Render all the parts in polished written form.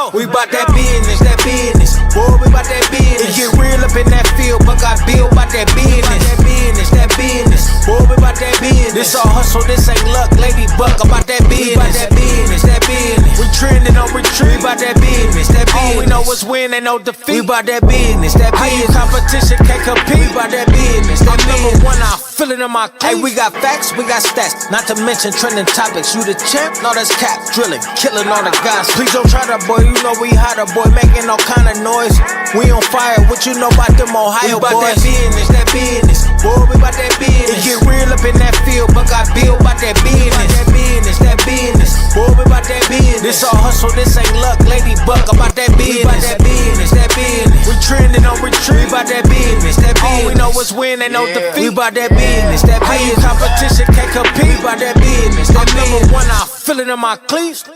go. We bout that business, that business. Boy, we bout that business. It get real up in that field, but I build bout that business. That business, that business. Boy, we bout that business. This all hustle, this ain't luck, lady buck. About that business, bout that business, that business. We trending on retreat, bout that business, that business. All we know is win, ain't no defeat. We bout that business, that business. Competition can't compete. We bout that business, that number one. I feel it in my cleats. Hey, we got facts, we got stats. Not to mention trending topics. You the champ? No, that's cap. Drilling, killing all the guys. Please don't try that, boy. You know we hotter, boy. Making all kind of noise. We on fire. What you know about them Ohio boys? We bout that business, that business. Boy, we bout that business. It get real up in that field, but I build bout that business. That business, that business. Boy, we bout that business. This all hustle, this ain't luck. Lady buck about that business. We bout that business, that business. We trending on retreat. We bout that business, that business. All we know is win, ain't no defeat. We bout that business, that business. Competition can't compete. We bout that business, that number one. I feel it in my cleats.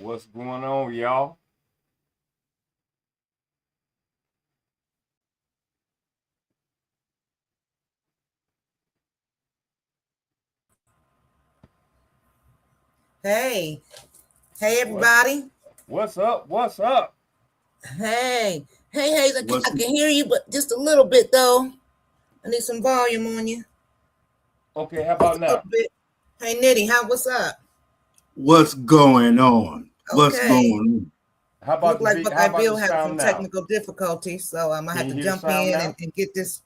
What's going on, y'all? Hey everybody. What's up? What's up? Hey, I can hear you, but just a little bit though. I need some volume on you. Okay, how about now? Hey Nitty, what's up? What's going on? What's Okay. going on? How about Look like Buckeye Bill having some technical difficulties, so I'm gonna have to jump in and get this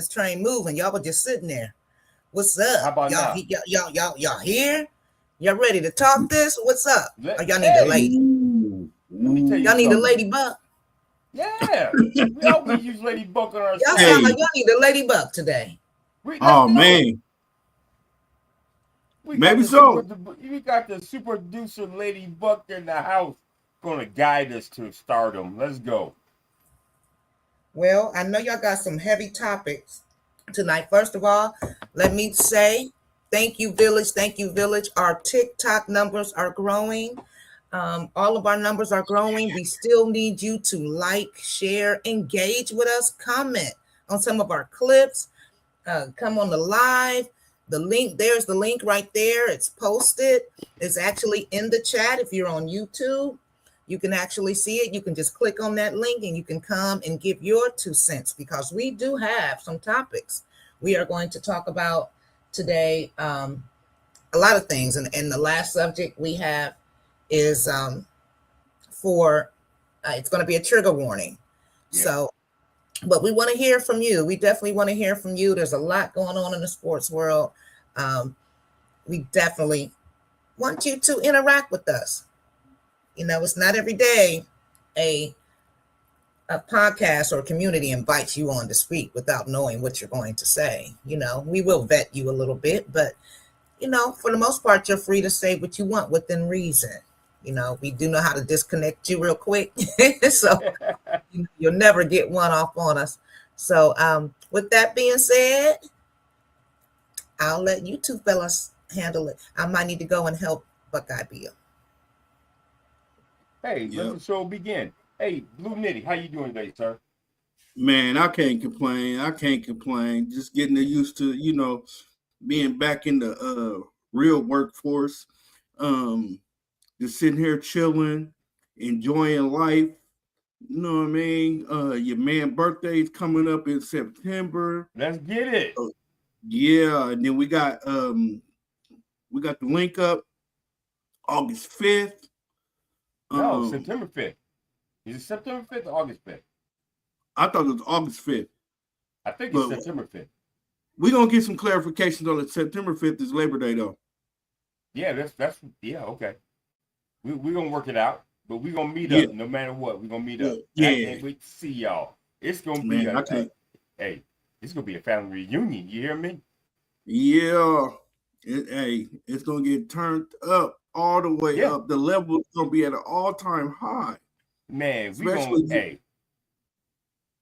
train moving. Y'all were just sitting there. What's up? How about y'all, now? Y'all here? Y'all ready to talk this? What's up? Or y'all need a lady? Let me tell you y'all need something. a ladybug? Yeah. We always use ladybug on our Y'all sound like y'all need a ladybug today. Man. Maybe so. We got the super producer ladybug in the house gonna guide us to stardom. Let's go. Well, I know y'all got some heavy topics tonight. First of all, let me say thank you, Village. Thank you, Village. Our TikTok numbers are growing. All of our numbers are growing. We still need you to like, share, engage with us, comment on some of our clips, come on the live. The link, there's the link right there. It's posted. It's actually in the chat. If you're on YouTube, you can actually see it. You can just click on that link and you can come and give your 2 cents, because we do have some topics we are going to talk about today. A lot of things. And the last subject we have is it's going to be a trigger warning. Yeah. So, but we want to hear from you. We definitely want to hear from you. There's a lot going on in the sports world. We definitely want you to interact with us. You know, it's not every day a podcast or community invites you on to speak without knowing what you're going to say. You know, we will vet you a little bit, but, you know, for the most part, you're free to say what you want within reason. You know, we do know how to disconnect you real quick. So you'll never get one off on us. So with that being said, I'll let you two fellas handle it. I might need to go and help Buckeye Bill. Hey, let the show begin. Hey, Blue Nitty, how you doing today, sir? Man, I can't complain. Just getting used to, you know, being back in the real workforce. Just sitting here chilling, enjoying life. You know what I mean? Your man birthday's coming up in September. Let's get it. Yeah, and then we got the link up August 5th. No, September 5th. Is it September 5th or August 5th? I thought it was August 5th. I think it's September 5th. We're gonna get some clarifications on it. September 5th is Labor Day though. Yeah, that's okay. We're gonna work it out, but we're gonna meet up no matter what. We're gonna meet up. Yeah. I can't wait to see y'all. It's gonna be it's gonna be a family reunion. You hear me? Yeah. It's gonna get turned up all the way up. The level is gonna be at an all-time high. Man,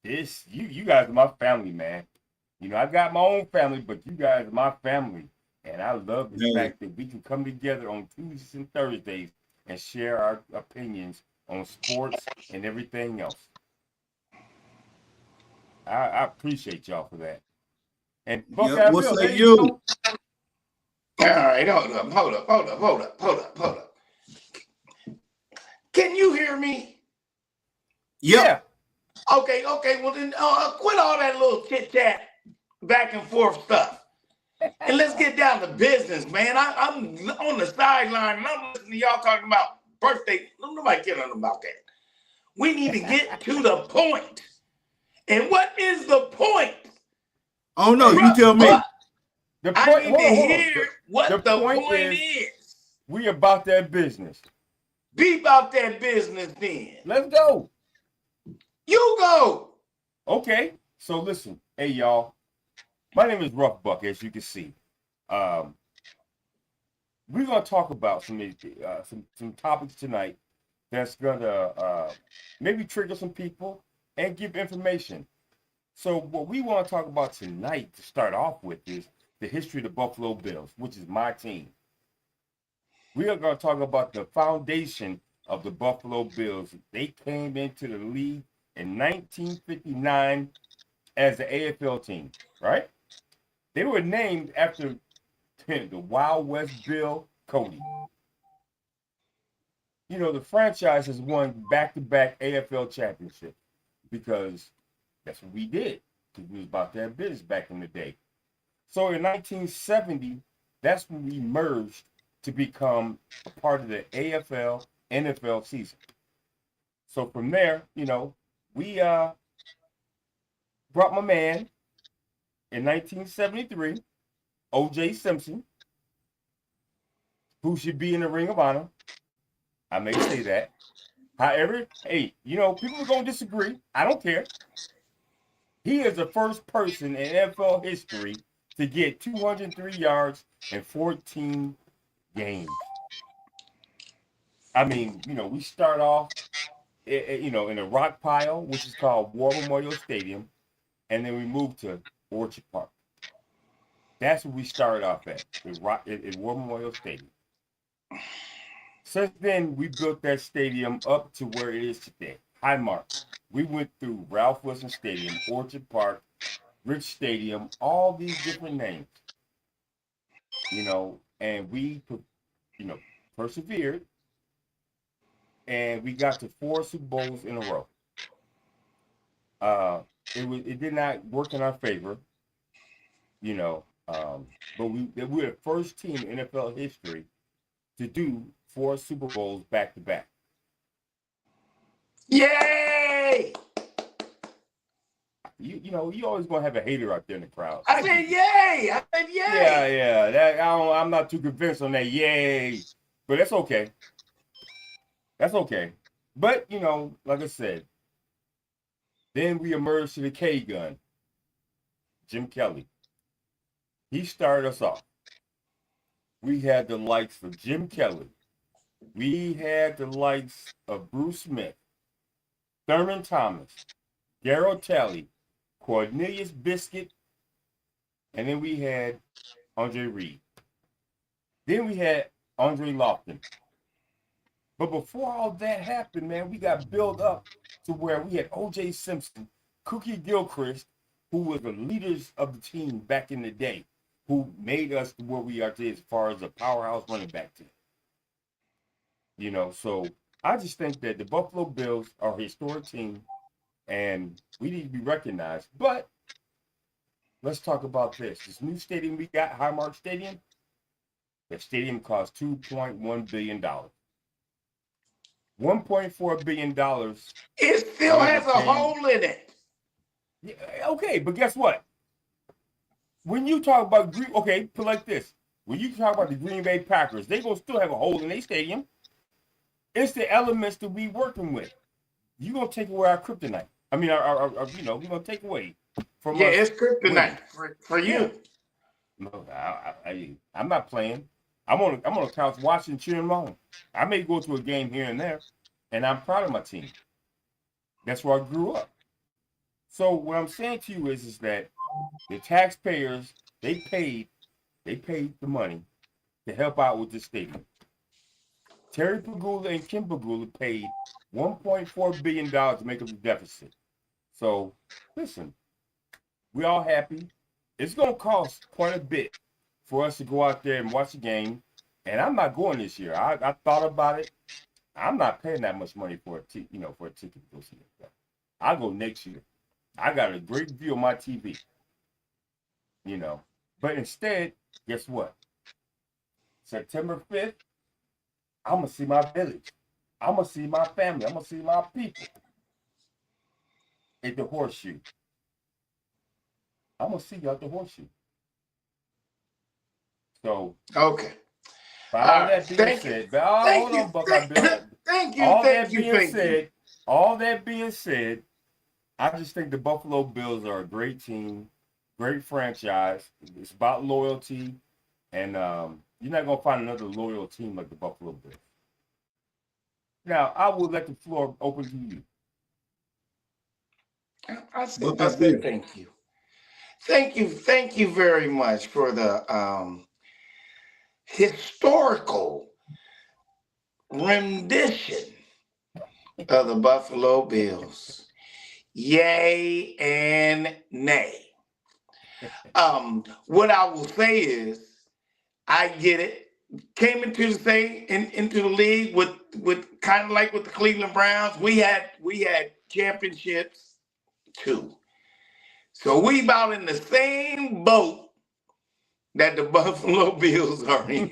You guys are my family, man. I got my own family, but you guys are my family. And I love the Hey, fact that we can come together on Tuesdays and Thursdays and share our opinions on sports and everything else. I appreciate y'all for that. And yep. Buckeye What Bill, say there you you? go. All right, hold up. Can you hear me? Yep. Yeah. Okay. Well then, quit all that little chit chat, back and forth stuff, and let's get down to business, man. I'm on the sideline and I'm listening to y'all talking about birthday. Nobody cares about that. We need to get to the point. And what is the point? Oh no, Hey, you tell But me. the I point, need to hold on. hear The what the point point is is. we about that business. Be about that business then. Let's go. You go. Okay. So listen, hey y'all. My name is Rough Buck, as you can see. Um, we're gonna talk about some topics tonight that's gonna maybe trigger some people and give information. So what we want to talk about tonight to start off with is the history of the Buffalo Bills, which is my team. We are going to talk about the foundation of the Buffalo Bills. They came into the league in 1959 as the AFL team, right? They were named after the Wild West Bill Cody. The franchise has won back-to-back AFL championships because that's what we did. Because we was about that business back in the day. So in 1970, that's when we merged to become a part of the AFL NFL season. So from there, we brought my man in 1973, O.J. Simpson, who should be in the Ring of Honor. I may say that. However, hey, people are going to disagree. I don't care. He is the first person in NFL history to get 203 yards in 14 games. I mean, we start off, in a rock pile, which is called War Memorial Stadium, and then we move to Orchard Park. That's where we started off at War Memorial Stadium. Since then, we built that stadium up to where it is today. High mark. We went through Ralph Wilson Stadium, Orchard Park, Rich Stadium, all these different names, and we, persevered, and we got to 4 Super Bowls in a row. It did not work in our favor, but we're the first team in NFL history to do 4 Super Bowls back to back. Yay! You always gonna have a hater out there in the crowd. I said yay! I said yay! Yeah. I'm not too convinced on that. Yay! But that's okay. That's okay. But like I said, then we emerged to the K gun. Jim Kelly. He started us off. We had the likes of Jim Kelly. We had the likes of Bruce Smith, Thurman Thomas, Darryl Talley, Cornelius Biscuit, and then we had Andre Reed. Then we had Andre Lofton. But before all that happened, man, we got built up to where we had O.J. Simpson, Cookie Gilchrist, who was the leaders of the team back in the day, who made us to where we are today as far as a powerhouse running back team. So I just think that the Buffalo Bills are a historic team, and we need to be recognized. But let's talk about this. This new stadium we got, Highmark Stadium, the stadium cost $2.1 billion. $1.4 billion. It still has a hole in it. Yeah, okay, but guess what? When you talk about put like this. When you talk about the Green Bay Packers, they gonna still have a hole in their stadium. It's the elements that we working with. You gonna take away our kryptonite. I mean, our we're gonna take away from us. It's kryptonite for you. Yeah. No, I'm not playing. I'm on a couch watching, cheering along. I may go to a game here and there, and I'm proud of my team. That's where I grew up. So what I'm saying to you is that the taxpayers, they paid the money to help out with this stadium. Terry Pagula and Kim Pagula paid $1.4 billion to make up the deficit. So listen, we all happy. It's gonna cost quite a bit for us to go out there and watch the game. And I'm not going this year. I thought about it. I'm not paying that much money for a ticket to go see it. I'll go next year. I got a great view on my TV. But instead, guess what? September 5th, I'm gonna see my village. I'm gonna see my family. I'm gonna see my people at the Horseshoe. I'm gonna see you at the Horseshoe. So Okay. by all that being said, hold on, Buckeye Bill. Thank you. All that being said, I just think the Buffalo Bills are a great team, great franchise. It's about loyalty, and you're not gonna find another loyal team like the Buffalo Bills. Now, I will let the floor open to you. I said thank you. Thank you very much for the historical rendition of the Buffalo Bills. Yay and nay. What I will say is, I get it. Came into the league with kind of like with the Cleveland Browns. We had championships too. So we about in the same boat that the Buffalo Bills are in.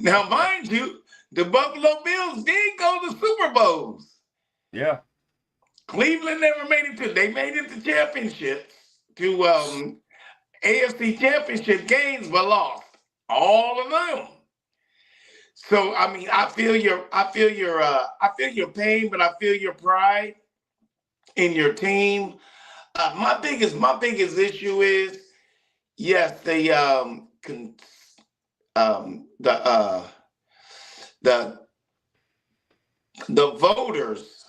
Now, mind you, the Buffalo Bills did go to Super Bowls. Yeah. Cleveland never made it to. They made it to championships, to AFC championship games, but lost all of them. So I mean, I feel your pain, but I feel your pride in your team. My biggest issue is, yes, the voters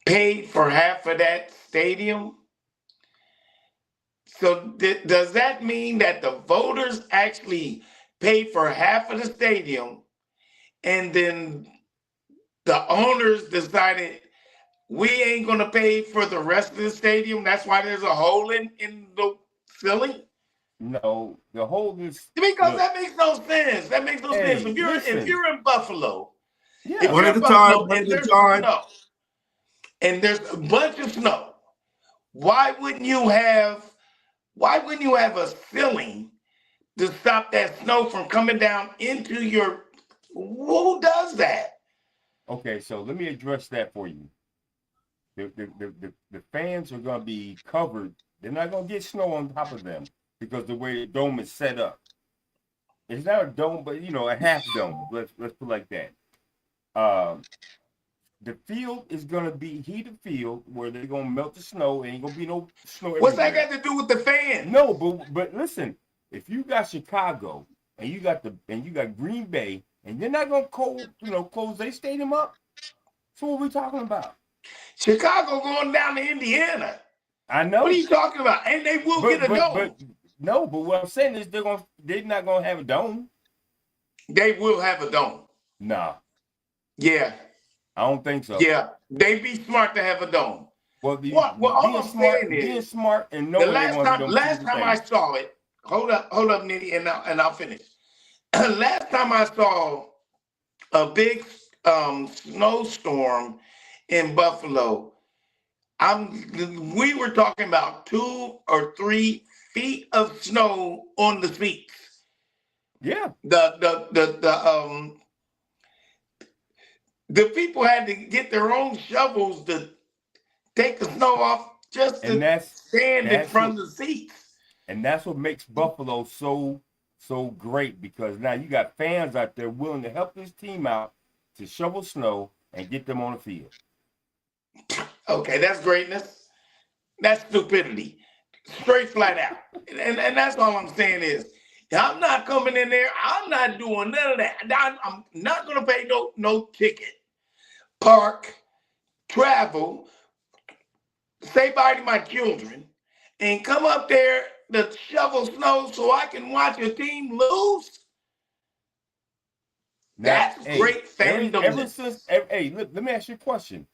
paid for half of that stadium. So does that mean that the voters actually paid for half of the stadium, and then the owners decided we ain't going to pay for the rest of the stadium? That's why there's a hole in the ceiling? No, the hole is... Because that makes no sense. That makes no sense. If you're in Buffalo, yeah. One at a time, and there's a bunch of snow, why wouldn't you have a ceiling to stop that snow from coming down into your... Who does that? Okay, so let me address that for you. The fans are going to be covered. They're not going to get snow on top of them because the way the dome is set up. It's not a dome, but a half dome. Let's put it like that. The field is going to be heated field where they're going to melt the snow. Ain't going to be no snow everywhere. What's that got to do with the fans? No, but listen, if you got Chicago and you got Green Bay, and they're not going to close their stadium up, so what are we talking about? Chicago going down to Indiana. I know. What are you talking about? And they will get a dome. But what I'm saying is they're not going to have a dome. They will have a dome. Nah. Yeah. I don't think so. Yeah. They be smart to have a dome. Well, all I'm saying is being smart and knowing the last time I saw it, hold up, Nitty, and I'll finish. Last time I saw a big snowstorm in Buffalo, we were talking about 2 or 3 feet of snow on the seats. Yeah. The people had to get their own shovels to take the snow off just to stand in front of the seats. And that's what makes Buffalo so great, because now you got fans out there willing to help this team out to shovel snow and get them on the field. Okay, that's greatness. That's stupidity. Straight flat out. And that's all I'm saying is, I'm not coming in there. I'm not doing none of that. I'm not going to pay no ticket, park, travel, say bye to my children, and come up there to shovel snow so I can watch a team lose. Now, That's hey, great ever fandomness. since, hey, let me ask you a question.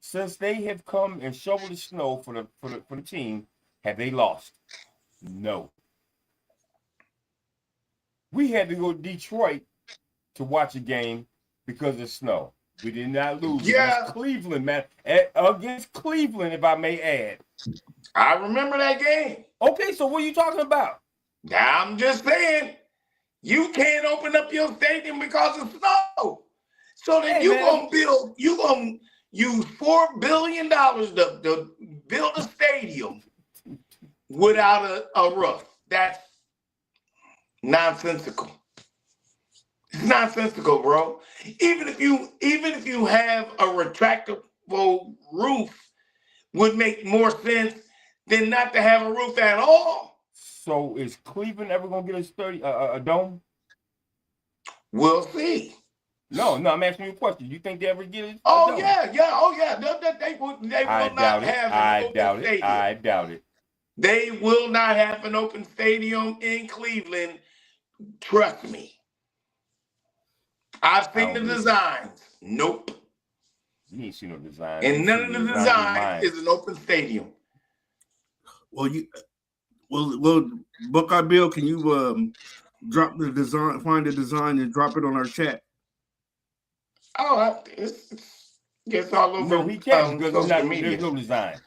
Since they have come and shoveled the snow for the team, have they lost? No. We had to go to Detroit to watch a game because of snow. We did not lose against Yeah, Cleveland, man. Against Cleveland, if I may add. I remember that game. Okay, so what are you talking about? Now I'm just saying, you can't open up your stadium because of snow. So then Hey, you man. gonna build, you gonna use $4 billion to build a stadium without a roof. That's nonsensical. It's nonsensical, bro. Even if you have a retractable roof, would make more sense than not to have a roof at all. So is Cleveland ever gonna get a dome? We'll see. No, I'm asking you a question. You think they ever get a Oh dome? yeah. They will not have an open stadium. I doubt it. They will not have an open stadium in Cleveland. Trust me. I've seen the designs. Nope. You ain't seen no design. And none of the designs is an open stadium. Well, Buckeye Bill, can you drop the design, find the design, and drop it on our chat? Oh, it's all over. No, he can't because social media. There's no design.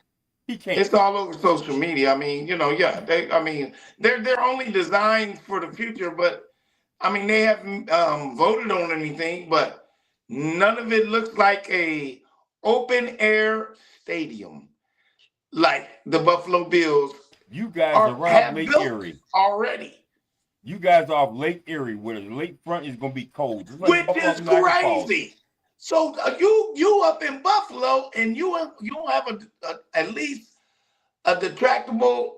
He can't. It's all over social media. I mean, they're only designed for the future, but I mean, they haven't voted on anything, but none of it looks like a open air stadium like the Buffalo Bills. You guys are around Lake Erie already. You guys are off Lake Erie, where the lakefront is gonna be cold, which is crazy. So you up in Buffalo, and you don't have at least a detractable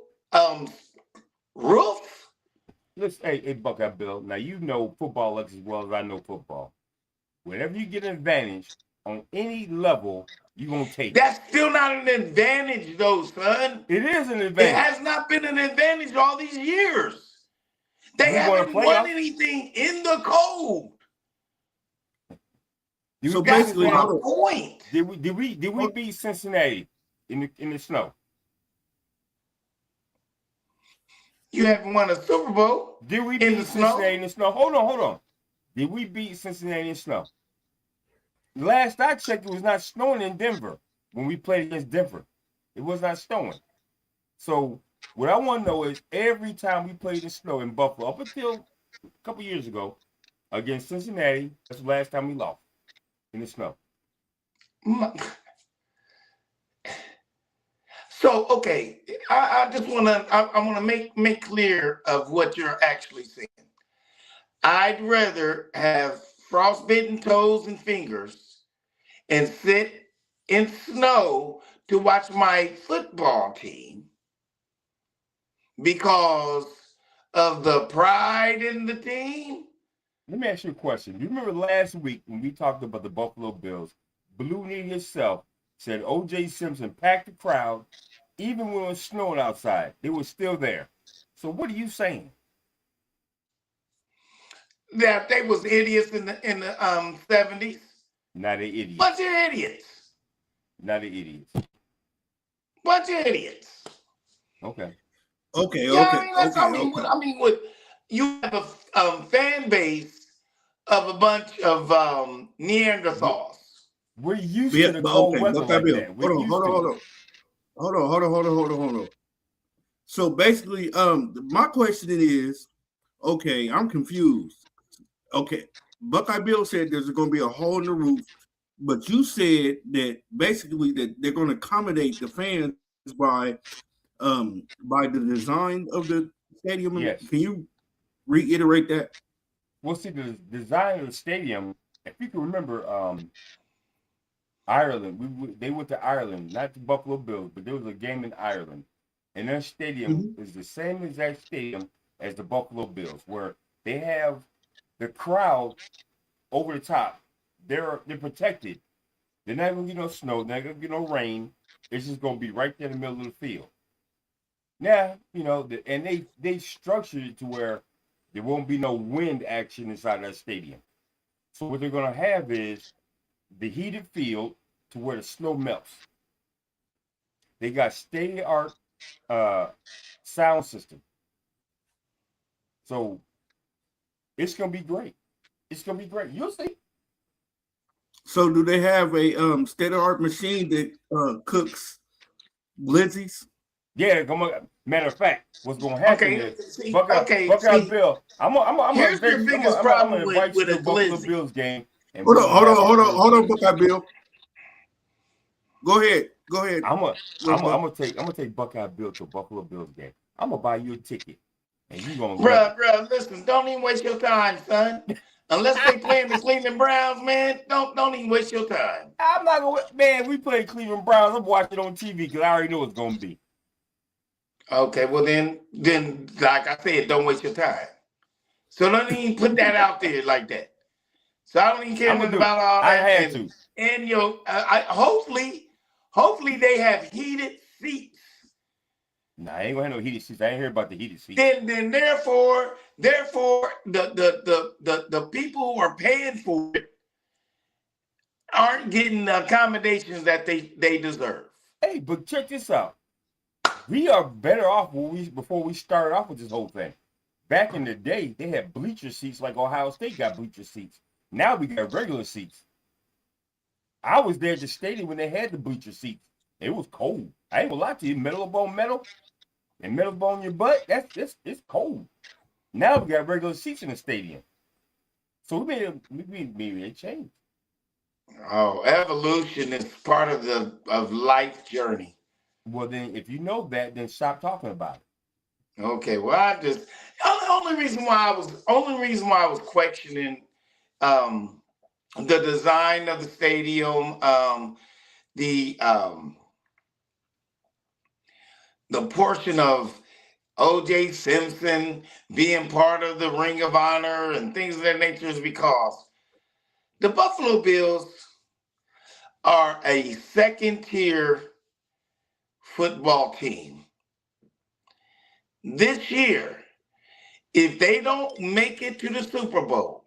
roof. Listen, hey, Buckeye Bill. Now you know football as well as I know football. Whenever you get an advantage on any level, you're gonna take it. That's still not an advantage, though, son. It is an advantage. It has not been an advantage all these years. They haven't won anything in the cold. So basically, point. Did we beat Cincinnati in the snow? You haven't won a Super Bowl. Did we beat Cincinnati in the snow? Hold on. Did we beat Cincinnati in snow? Last I checked, it was not snowing in Denver when we played against Denver. It was not snowing. So what I want to know is every time we played in snow in Buffalo, up until a couple years ago, against Cincinnati, that's the last time we lost in the snow. So okay, I just want to make clear of what you're actually saying. I'd rather have frostbitten toes and fingers and sit in snow to watch my football team because of the pride in the team. Let me ask you a question. Do you remember last week when we talked about the Buffalo Bills? Blue Knee himself said O.J. Simpson packed the crowd, even when it was snowing outside. They were still there. So what are you saying? That they was idiots in the 70s. Not the idiots. Bunch of idiots. Not the idiots. Bunch of idiots. Okay. I mean, what you have a fan base of a bunch of Neanderthals. We're used to the cold weather like that. Hold on. So basically, my question is, okay, I'm confused. Okay, Buckeye Bill said there's going to be a hole in the roof, but you said that basically that they're going to accommodate the fans by the design of the stadium. Yes. Can you reiterate that? Well, see, the design of the stadium, if you can remember, Ireland, they went to Ireland, not the Buffalo Bills, but there was a game in Ireland. And their stadium is the same exact stadium as the Buffalo Bills, where they have the crowd over the top. They're protected. They're not going to get no snow. They're not going to get no rain. It's just gonna be right there in the middle of the field. Now, and they structured it to where there won't be no wind action inside that stadium. So what they're gonna have is the heated field to where the snow melts. They got state-of-the-art sound system. So it's gonna be great. It's gonna be great. You'll see. So do they have a state-of-art machine that cooks glizzies? Yeah, matter of fact, what's gonna happen is Buckeye see, Bill. I'm gonna here's the biggest problem invite you with to a the Buffalo glizzy. Bills game. And Hold on, Buckeye Bill. Go ahead. I'm gonna take Buckeye Bill to a Buffalo Bills game. I'm gonna buy you a ticket, and you gonna Bruh, listen, don't even waste your time, son. Unless they playing the Cleveland Browns, man, don't even waste your time. I'm not gonna, man. We play Cleveland Browns. I'm watching on TV because I already know it's gonna be. Okay, well then, like I said, don't waste your time. So don't even put that out there like that. So I don't even care nothing about all that. I had to. And hopefully they have heated seats. Nah, I ain't gonna have no heated seats. I ain't hear about the heated seats. Then therefore the people who are paying for it aren't getting the accommodations that they deserve. Hey, but check this out. We are better off before we started off with this whole thing. Back in the day, they had bleacher seats like Ohio State got bleacher seats. Now we got regular seats. I was there at the stadium when they had the bleacher seats. It was cold. I ain't gonna lie to you. Metal upon metal and metal upon your butt. It's cold. Now we got regular seats in the stadium. So maybe a change. Oh, evolution is part of life journey. Well, then, if you know that, then stop talking about it. Okay. Well, the only reason why I was questioning the design of the stadium, the portion of O.J. Simpson being part of the Ring of Honor and things of that nature is because the Buffalo Bills are a second-tier football team. This year, if they don't make it to the Super Bowl,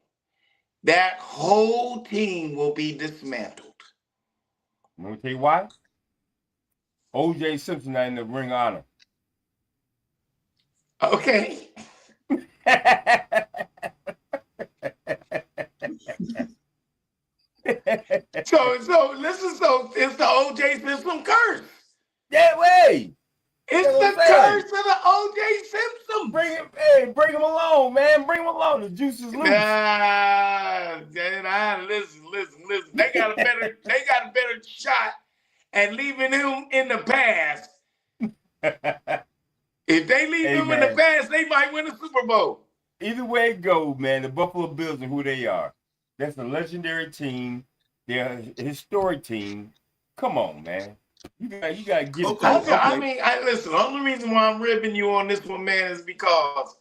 that whole team will be dismantled. Let me tell you why. O.J. Simpson not in the Ring of Honor. Okay. So listen, so it's the O.J. Simpson curse. That way. It's the curse of the O.J. Simpson. Bring him along, man. Bring him along. The juice is loose. Listen. They got a better shot at leaving him in the past. If they leave him in the past, they might win the Super Bowl. Either way it goes, man, the Buffalo Bills and who they are. That's a legendary team. They're a historic team. Come on, man. You gotta get it. I mean, listen, the only reason why I'm ribbing you on this one, man, is because,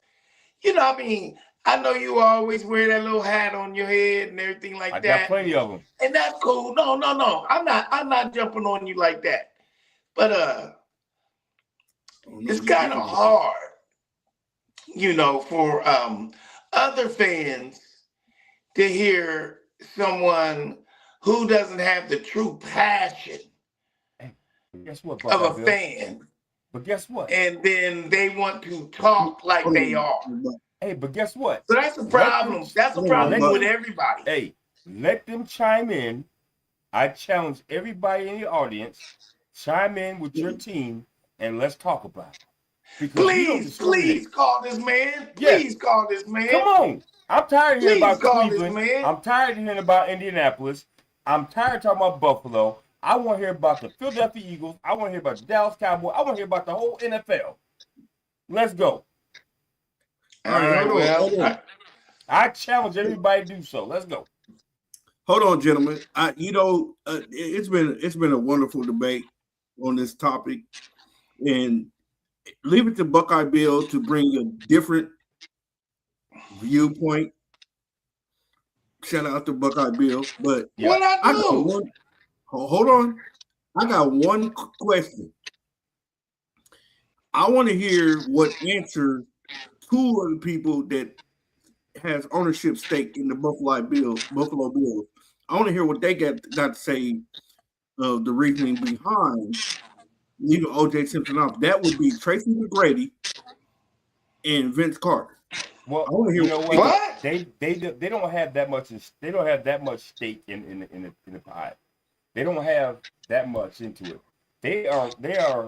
I know you always wear that little hat on your head and everything like that. I got plenty of them. And that's cool. No. I'm not jumping on you like that. But it's kind of hard, for other fans to hear someone who doesn't have the true passion Guess what, of a fan. But guess what? And then they want to talk like they are. Hey, but guess what? So that's a problem. That's a problem with everybody. Hey, let them chime in. I challenge everybody in the audience, chime in with your team, and let's talk about it. Please call this man. Please call this man. Come on. I'm tired of hearing about Cleveland. I'm tired of hearing about Indianapolis. I'm tired of talking about Buffalo. I want to hear about the Philadelphia Eagles. I want to hear about the Dallas Cowboys. I want to hear about the whole NFL. Let's go. All right, I challenge everybody to do so. Let's go. Hold on, gentlemen. It's been a wonderful debate on this topic, and leave it to Buckeye Bill to bring a different viewpoint. Shout out to Buckeye Bill, but what I do? Hold on. I got one question. I want to hear what answer two of the people that has ownership stake in the Buffalo Bills. I want to hear what they got to say of the reasoning behind leaving O.J. Simpson off. That would be Tracy McGrady and Vince Carter. Well, I want to hear you know what what? They don't have that much. They don't have that much stake in the pie. They don't have that much into it. They are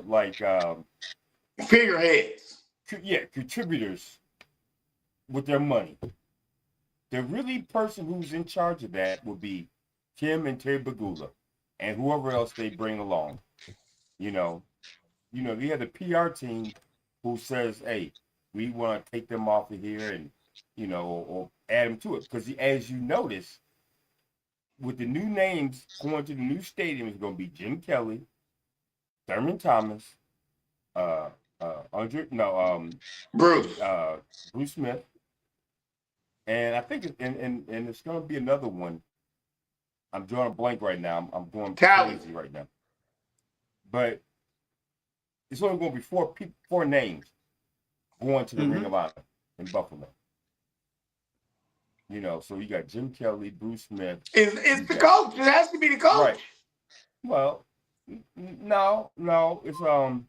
like figureheads. Contributors with their money. The really person who's in charge of that would be Tim and Terry Bagula and whoever else they bring along. You know, they have the PR team who says, "Hey, we want to take them off of here and, or add them to it." Because as you notice, with the new names going to the new stadium, it's going to be Jim Kelly, Thurman Thomas, Bruce Smith, and I think and it's going to be another one. I'm drawing a blank right now. I'm going crazy right now. But it's only going to be four names going to the Ring of Honor in Buffalo. So you got Jim Kelly, Bruce Smith. It's the coach. It has to be the coach. Right. Well, no, it's I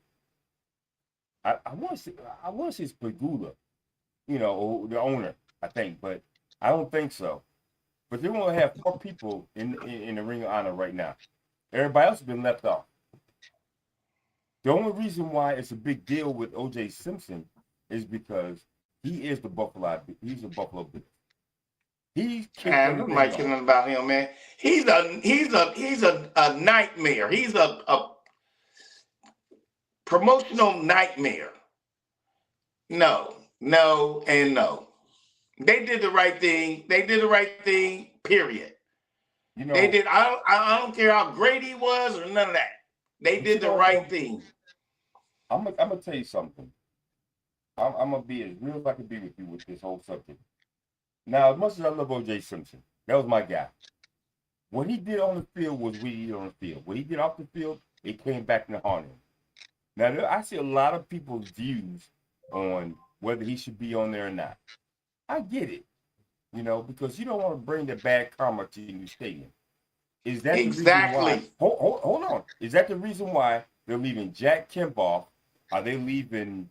want to say it's Pagula, or the owner, I think, but I don't think so. But they want to have 4 people in the Ring of Honor right now. Everybody else has been left off. The only reason why it's a big deal with O.J. Simpson is because he is the Buffalo. He's a Buffalo Bill. He's man, nobody cares nothing about him, man. He's a nightmare. He's a promotional nightmare. No, and no. They did the right thing. Period. They did. I don't care how great he was or none of that. They did the right thing. I'm gonna tell you something. I'm gonna be as real as I can be with you with this whole subject. Now, as much as I love O.J. Simpson, that was my guy. What he did on the field was what he did on the field. What he did off the field, it came back to haunt him. Now, I see a lot of people's views on whether he should be on there or not. I get it, because you don't want to bring the bad karma to your new stadium. Is that exactly? The reason why, hold on. Is that the reason why they're leaving Jack Kemp off? Are they leaving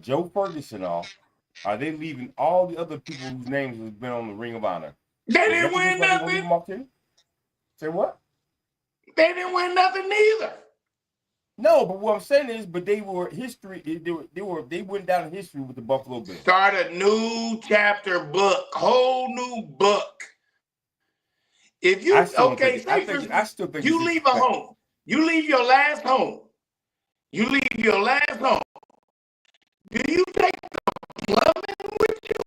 Joe Ferguson off? Are they leaving all the other people whose names have been on the Ring of Honor? They didn't win nothing. Say what? They didn't win nothing neither. No, but what I'm saying is, but they were history. They went down in history with the Buffalo Bills. Start a new chapter book, whole new book. If you I still think you leave a home, you leave your last home. You leave your last home. Do you take the plumbing with you?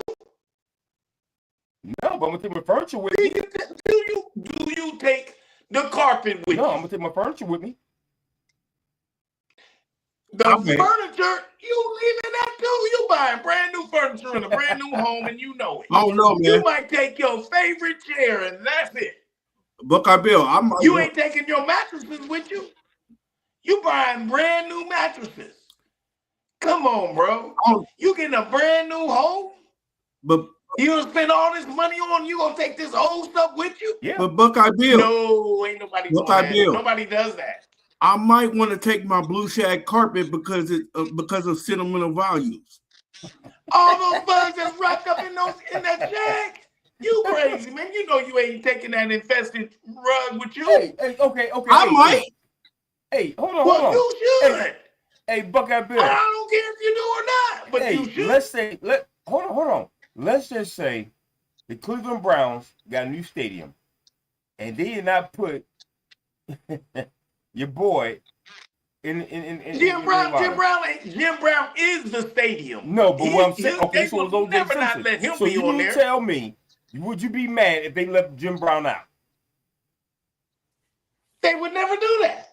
No, but I'm gonna take my furniture with me. Do you take the carpet with you? No, I'm gonna take my furniture with me. The furniture, you leaving that too. You buying brand new furniture in a brand new home, and you know it. Oh no, man! You might take your favorite chair, and that's it. Buckeye Bill, you ain't taking your mattresses with you. You buying brand new mattresses. Come on, bro. You getting a brand new home? But you gonna spend all this money on? You gonna take this old stuff with you? Yeah. But Buckeye Bill, no, ain't nobody doing that. Nobody does that. I might want to take my blue shag carpet because of sentimental values. All those bugs that's wrapped up in that shag. You crazy, man. You know you ain't taking that infested rug with you. Hey, okay. I might. Hey, hold on. You should. Hey, Buckeye Bill. I don't care if you do or not, but you should. Hold on. Let's just say the Cleveland Browns got a new stadium, and they did not put your boy in Jim Brown is the stadium. No, but what I'm saying, okay, so they'll never not let him be on there. Tell me, would you be mad if they left Jim Brown out? They would never do that.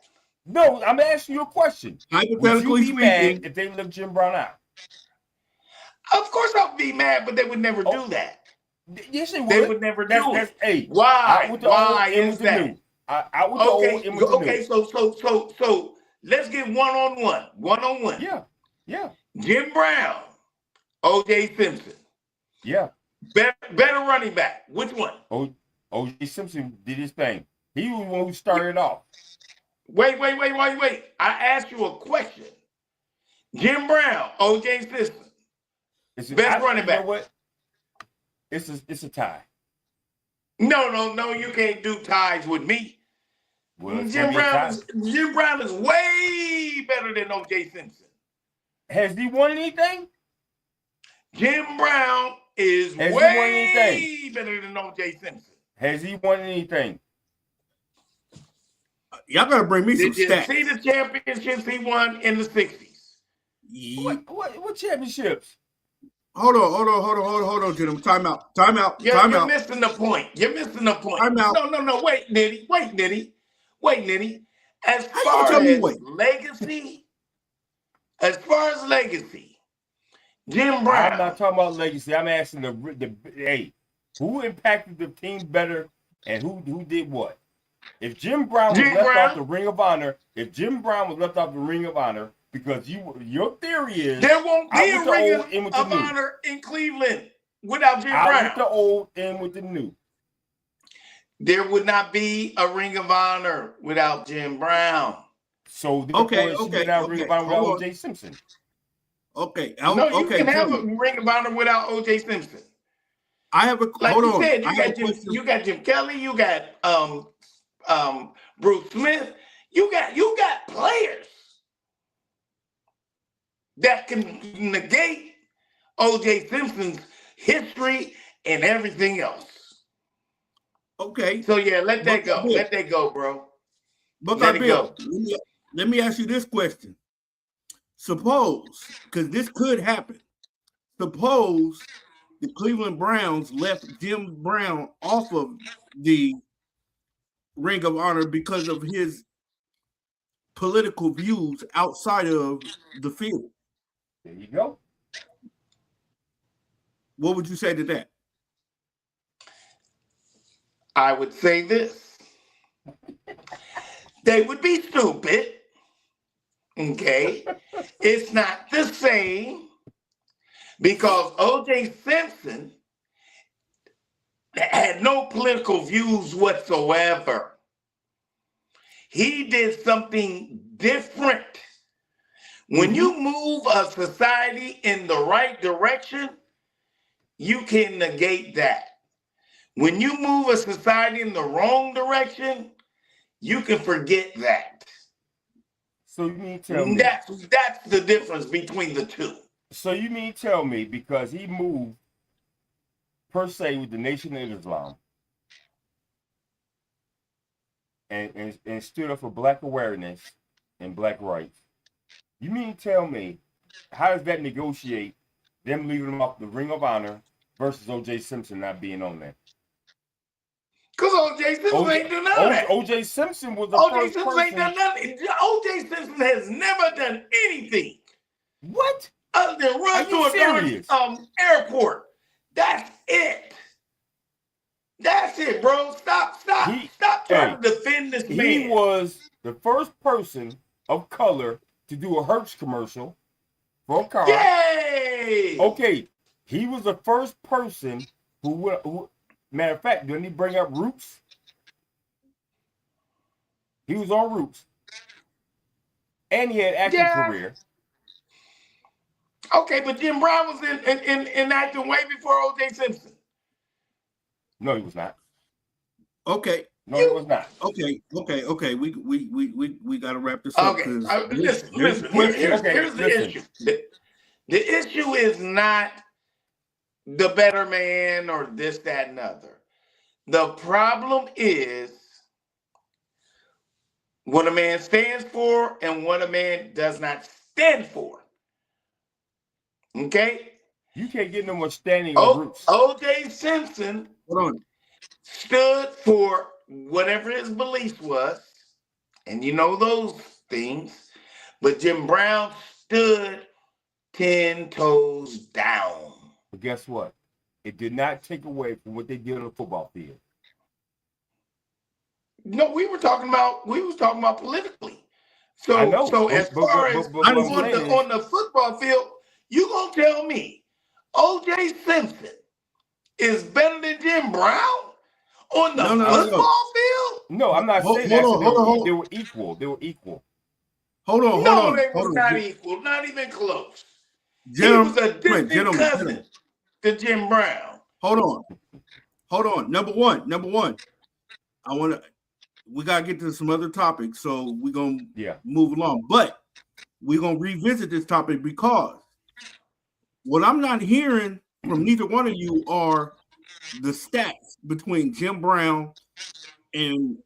No, I'm asking you a question. Hypothetically would you be speaking, mad if they left Jim Brown out? Of course I'll be mad, but they would never do that. Yes, they would. They would never do it. Hey, why? Why is that? Out with the old, in with the new. So let's get one-on-one. Yeah. Jim Brown, O.J. Simpson. Yeah. Better running back. Which one? O.J. Simpson did his thing. He was the one who started off. Wait. I asked you a question. Jim Brown, O.J. Simpson. Best running back. You know what? It's a tie. No, you can't do ties with me. Well, Jim Brown is way better than O.J. Simpson. Has he won anything? Jim Brown is way better than O.J. Simpson. Has he won anything? Y'all gotta bring me some stats. See the championships he won in the 60s. Yeah. What championships? Hold on, gentlemen. Time out. You're missing the point. Time out. No. Wait, Nitty. As far as legacy, Jim Brown. I'm not talking about legacy. I'm asking who impacted the team better and who did what? If Jim Brown was left off the Ring of Honor, because your theory is there won't be a Ring of Honor in Cleveland without Jim Brown. Out with the old and with the new. There would not be a Ring of Honor without Jim Brown. So Ring of Honor without O.J. Simpson. Okay. You can have a Ring of Honor without O.J. Simpson. I have a hold on. You got Jim Kelly. You got Bruce Smith. You got players that can negate O.J. Simpson's history and everything else. Okay. So yeah, let that go. Let that go, bro. Let it go. Let me ask you this question. Suppose, because this could happen, suppose the Cleveland Browns left Jim Brown off of the Ring of Honor because of his political views outside of the field. There you go. What would you say to that? I would say this. They would be stupid. Okay? It's not the same because O.J. Simpson had no political views whatsoever. He did something different. When you move a society in the right direction, you can negate that. When you move a society in the wrong direction, you can forget that. So you mean tell me that's the difference between the two. So you mean tell me because he moved per se with the Nation of Islam and stood up for black awareness and black rights. You mean tell me how does that negotiate them leaving him off the Ring of Honor versus O.J. Simpson not being on that? Because O.J. Simpson ain't done none of that. O.J. Simpson was the first person. Ain't done nothing. O.J. Simpson has never done anything. What? Other than run through a airport. That's it. That's it, bro. Stop trying to defend this man. He was the first person of color to do a Hertz commercial for a car. Yay! Okay, he was the first person who matter of fact, didn't he bring up Roots? He was on Roots. And he had acting career. Okay, but Jim Brown was in acting way before O.J. Simpson. No, he was not. Okay. No, he was not. Okay. We gotta wrap this up. Okay. Listen. Here's the issue. The issue is not the better man or this, that, and other. The problem is what a man stands for and what a man does not stand for. Okay? You can't get no more standing on Roots. O.J. Simpson stood for whatever his beliefs was, and you know those things, but Jim Brown stood 10 toes down. But guess what? It did not take away from what they did on the football field. No, we were talking about politically. I So know, as but far as but what I'm on saying is, the football field, you gonna tell me O.J. Simpson is better than Jim Brown on the No. football field? no, I'm not saying Hold that. So on, hold on, they hold were equal. They were equal. No, they was on. not equal, not even close. He was a Gentlemen, distant gentlemen. cousin to Jim Brown. Hold on. Number one. We gotta get to some other topics, so we're gonna move along. But we're gonna revisit this topic because what I'm not hearing from neither one of you are the stats between Jim Brown and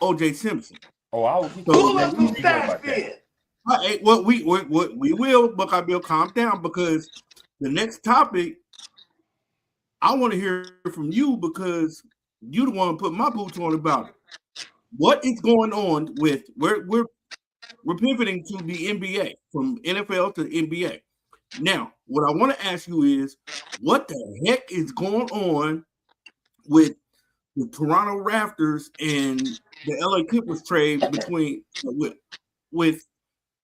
O.J. Simpson. We Pull can up some we can go stats about that. then. Well, we will, but I will calm down because the next topic I want to hear from you because you the one put my boots on about it. What is going on with we're pivoting to the NBA from NFL to the NBA. Now, what I want to ask you is, what the heck is going on with the Toronto Raptors and the LA Clippers trade between with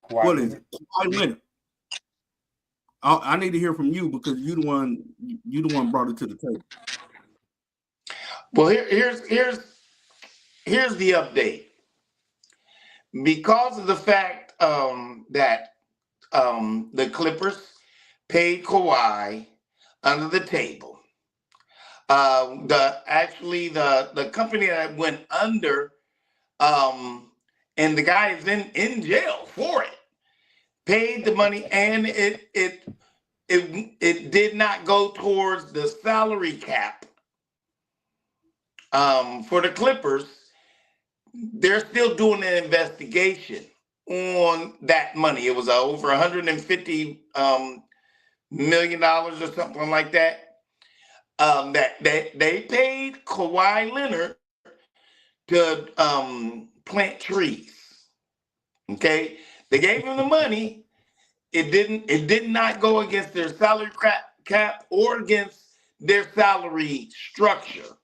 what is it, Kawhi Leonard? I need to hear from you because you the one brought it to the table. Well, here's the update. Because of the fact that the Clippers paid Kawhi under the table, the company that went under, and the guy is in jail for it, paid the money, and it did not go towards the salary cap for the Clippers. They're still doing an investigation on that money. It was over $150 million or something like that. That they paid Kawhi Leonard to plant trees. Okay, they gave him the money. It did not go against their salary cap or against their salary structure.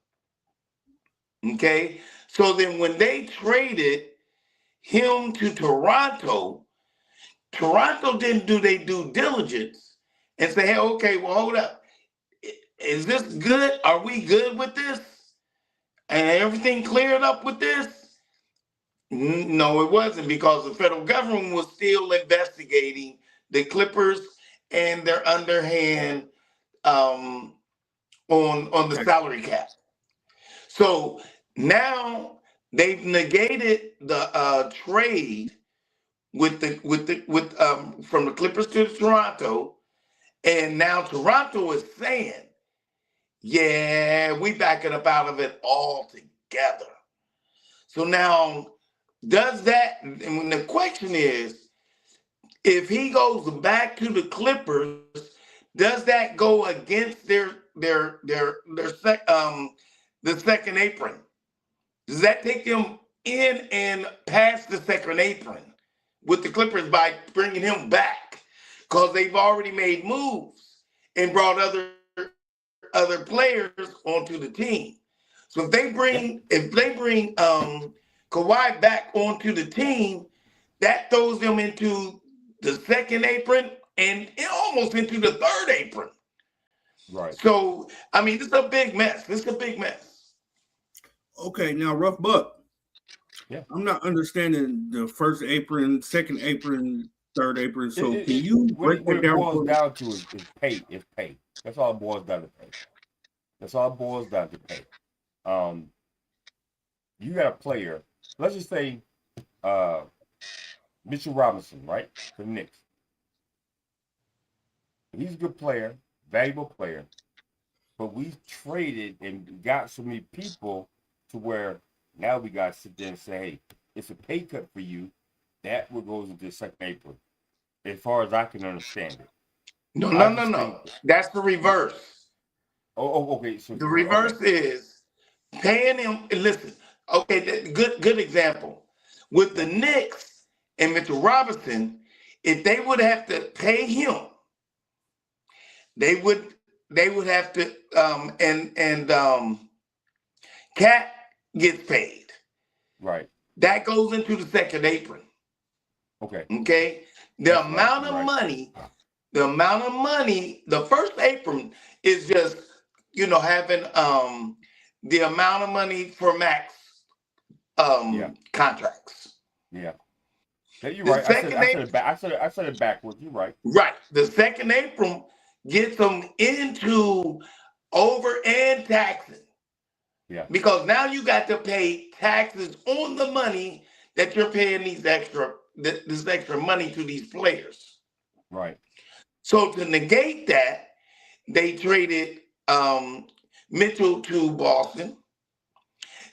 Okay, so then when they traded him to Toronto didn't do their due diligence and say, hey, okay, well, hold up. Is this good? Are we good with this? And everything cleared up with this? No, it wasn't, because the federal government was still investigating the Clippers and their underhand on the salary cap. So now they've negated the trade from the Clippers to Toronto, and now Toronto is saying, yeah, we backing up out of it altogether. So now, does that, and the question is, if he goes back to the Clippers, does that go against the second apron? Does that take them in and past the second apron with the Clippers by bringing him back? Because they've already made moves and brought other players onto the team. So if they bring Kawhi back onto the team, that throws them into the second apron and almost into the third apron. Right. So I mean, this is a big mess. Okay, now Rough Buck. Yeah. I'm not understanding the first apron, second apron, third apron. So can you break what that down? What it boils down to is pay. Is pay. That's all it boils down to pay. You got a player. Let's just say Mitchell Robinson, right? For the Knicks. He's a good player, valuable player, but we traded and got so many people to where now we got to sit there and say, hey, it's a pay cut for you. That what goes into the second apron, as far as I can understand it. No. That's the reverse. Oh, okay. So the reverse is paying him. Listen, okay, good example. With the Knicks and Mitchell Robinson, if they would have to pay him, they would have to Cat gets paid. Right. That goes into the second apron. Okay. Okay. That's The amount of money, the first apron is just, having the amount of money for max contracts. Yeah. Yeah, you're The right. second apron, I said it backwards. You're right. right. The second apron gets them into over and taxing. Yeah. Because now you got to pay taxes on the money that you're paying this extra money to these players. Right. So to negate that, they traded Mitchell to Boston.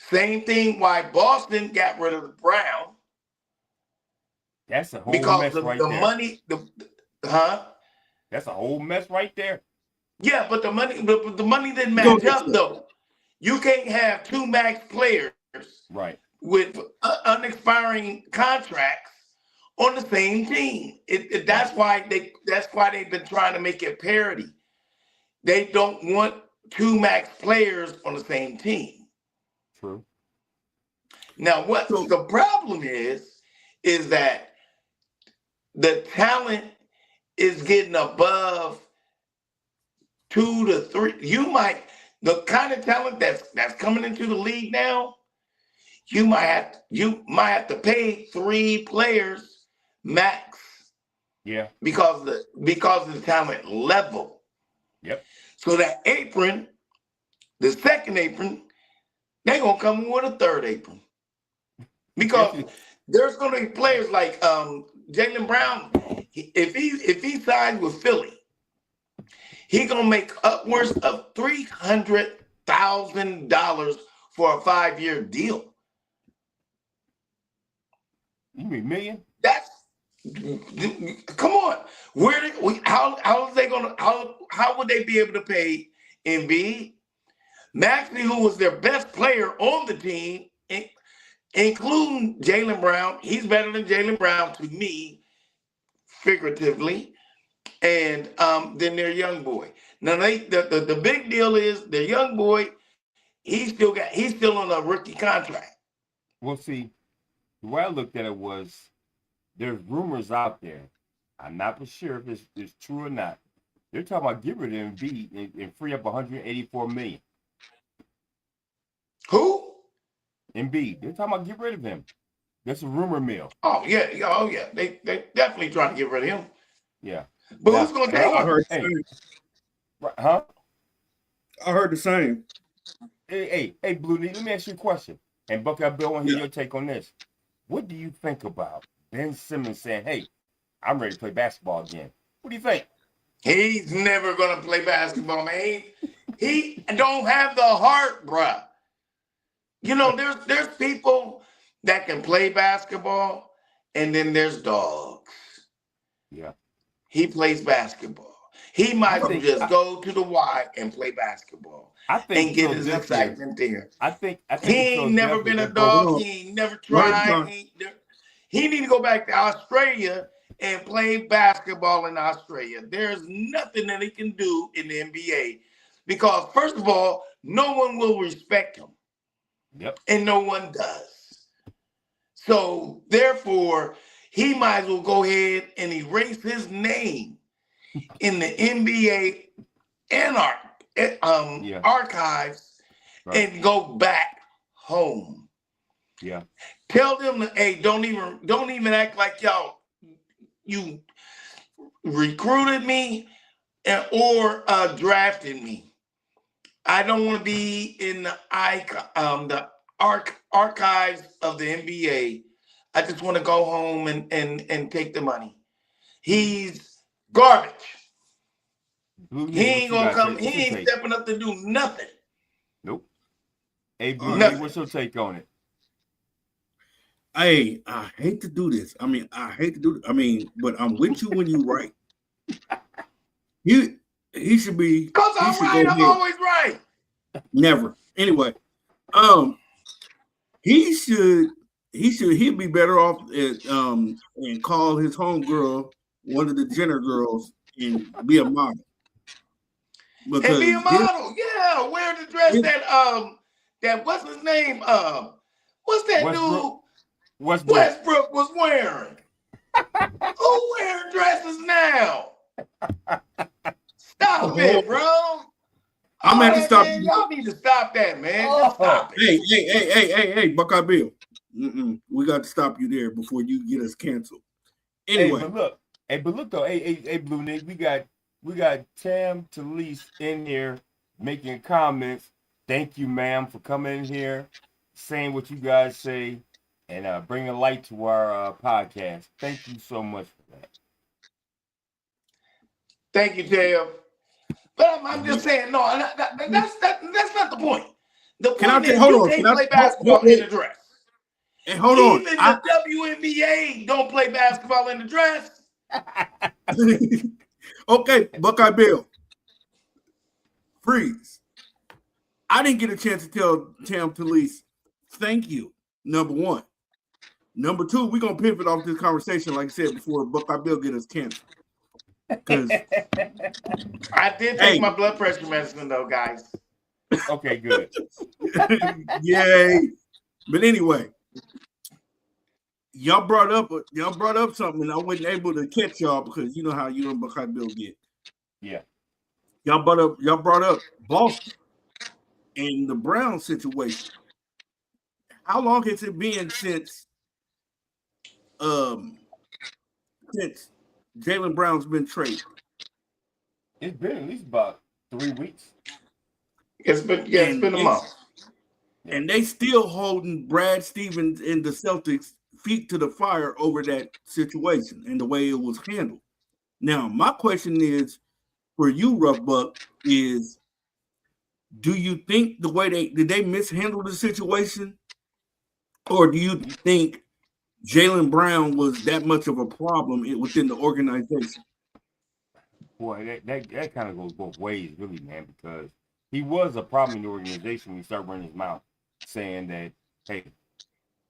Same thing why Boston got rid of Brown. That's a whole Because mess right the there. money, That's a whole mess right there. Yeah, but the money didn't match up though. You can't have two max players right with unexpiring contracts on the same team. That's why they've been trying to make it parity. They don't want two max players on the same team. True. Now, what the problem is that the talent is getting above 2 to 3. The kind of talent that's coming into the league now, you might have to pay 3 players max. Yeah. Because of the talent level. Yep. So that apron, the second apron, they're gonna come with a third apron. Because there's gonna be players like Jaylen Brown. If he signs with Philly, he gonna make upwards of $300,000 for a 5-year deal. You mean million? That's come on. How would they be able to pay Embiid? Maxey, who was their best player on the team, including Jaylen Brown. He's better than Jaylen Brown to me, figuratively. And then their young boy. Now the big deal is their young boy, he's still on a rookie contract. Well, see, the way I looked at it was there's rumors out there. I'm not for sure if it's true or not. They're talking about getting rid of Embiid and free up $184 million. Who? Embiid. They're talking about get rid of him. That's a rumor mill. Oh yeah. They definitely trying to get rid of him. Yeah. But who's gonna take him? Huh? I heard the same. Hey, Blue D, let me ask you a question. And Buckeye Bill, I want to hear your take on this. What do you think about Ben Simmons saying, hey, I'm ready to play basketball again? What do you think? He's never going to play basketball, man. He don't have the heart, bruh. There's people that can play basketball, and then there's dogs. Yeah. He plays basketball. He might as well just go to the Y and play basketball. And get his excitement there. I think he ain't never been a dog. He ain't never tried. He need to go back to Australia and play basketball in Australia. There's nothing that he can do in the NBA because, first of all, no one will respect him. Yep. And no one does. So, therefore, he might as well go ahead and erase his name in the NBA archives and go back home. Yeah. Tell them, hey, don't even act like you recruited me or drafted me. I don't want to be in the archives of the NBA. I just want to go home and take the money. He's garbage. He ain't gonna come. He ain't stepping up to do nothing. Nope. Hey, Blue, what's your take on it? Hey, I hate to do this. But I'm with you when you're right. He should be. Because I'm right. I'm always right. Never. Anyway, he'd be better off at and call his homegirl one of the Jenner girls and be a model. And be a model, yeah. Wear the dress that what's his name? What's that Westbrook was wearing? Who wearing dresses now? Stop it, bro. I'm gonna have to stop. Y'all need to stop that, man. Just stop it. Hey, Buckeye Bill. We got to stop you there before you get us canceled. Anyway, but look though, hey, Blue Nick, we got Tam Talise in here making comments. Thank you, ma'am, for coming in here, saying what you guys say, and bringing light to our podcast. Thank you so much for that. Thank you, Tam. But I'm just saying, no, that's not the point. The point is you can't play basketball in a dress. And hold on. Even the WNBA don't play basketball in the dress. Okay, Buckeye Bill. Freeze. I didn't get a chance to tell Tam Talise, thank you, number one. Number two, we're going to pivot off this conversation, like I said before, Buckeye Bill get us canceled. I did take my blood pressure medicine, though, guys. Okay, good. Yay. But anyway, y'all brought up something, and I wasn't able to catch y'all because you know how you and Buckeye Bill get. Yeah. Y'all brought up Boston and the Brown situation. How long has it been since Jaylen Brown's been traded? It's been at least about 3 weeks. It's been a month. And they still holding Brad Stevens and the Celtics feet to the fire over that situation and the way it was handled. Now, my question is for you, Rough Buck, is do you think the way did they mishandle the situation? Or do you think Jaylen Brown was that much of a problem within the organization? Boy, that kind of goes both ways, really, man, because he was a problem in the organization when he started running his mouth, saying that, hey,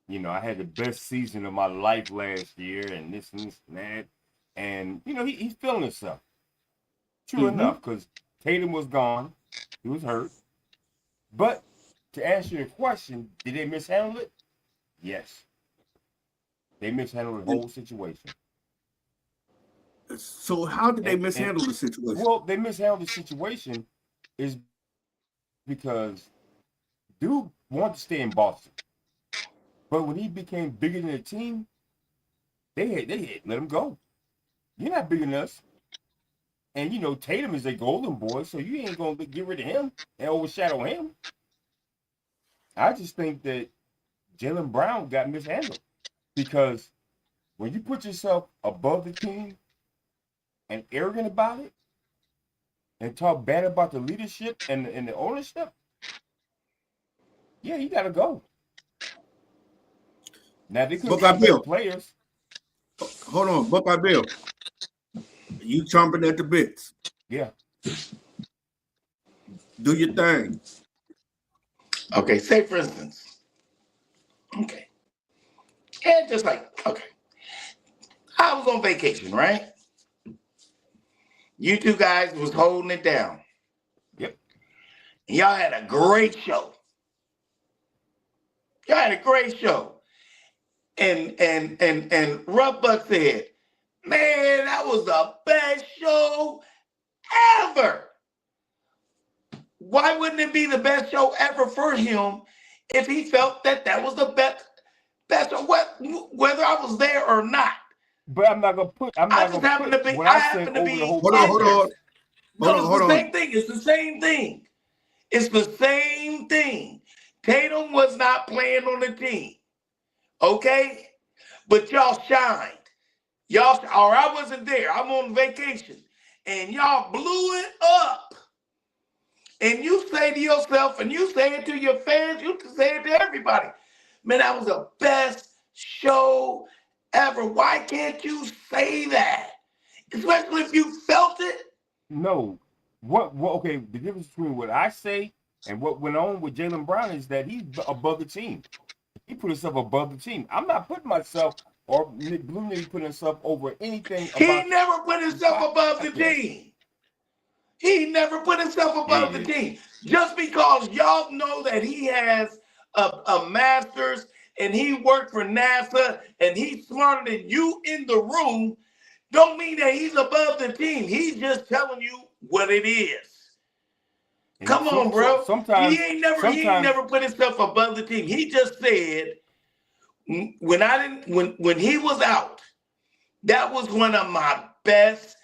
you know, I had the best season of my life last year and this and that. And, you know, he's feeling himself. True enough, because Tatum was gone. He was hurt. But to answer your question, did they mishandle it? Yes. They mishandled the whole situation. So how did they mishandle the situation? Well, they mishandled the situation is because dude wanted to stay in Boston. But when he became bigger than the team, they had let him go. You're not bigger than us. And, you know, Tatum is a golden boy, so you ain't going to get rid of him and overshadow him. I just think that Jaylen Brown got mishandled because when you put yourself above the team and arrogant about it and talk bad about the leadership and the ownership, yeah, you got to go. Now, they could be players. Hold on, Buckeye Bill. You chomping at the bits. Yeah. Do your thing. Okay, say for instance. Okay. And just like, okay. I was on vacation, right? You two guys was holding it down. Yep. And y'all had a great show. Y'all had a great show. And Rough Buck said, man, that was the best show ever. Why wouldn't it be the best show ever for him if he felt that was the best show, whether I was there or not? But I'm not gonna put. I happen to be. Hold on. It's the same thing. It's the same thing. It's the same thing. Tatum was not playing on the team. Okay? But y'all shined. Y'all, or I wasn't there. I'm on vacation. And y'all blew it up. And you say to yourself, and you say it to your fans, you can say it to everybody. Man, that was the best show ever. Why can't you say that? Especially if you felt it. No. Okay, the difference between what I say and what went on with Jaylen Brown is that he's above the team. He put himself above the team. I'm not putting myself or Blue Nitty putting himself over anything. He never put himself above the team. He never put himself above the team. Just because y'all know that he has a master's and he worked for NASA and he's smarter than you in the room, don't mean that he's above the team. He's just telling you what it is. And Come on, bro. Sometimes He ain't never put himself above the team. He just said when he was out, that was one of my best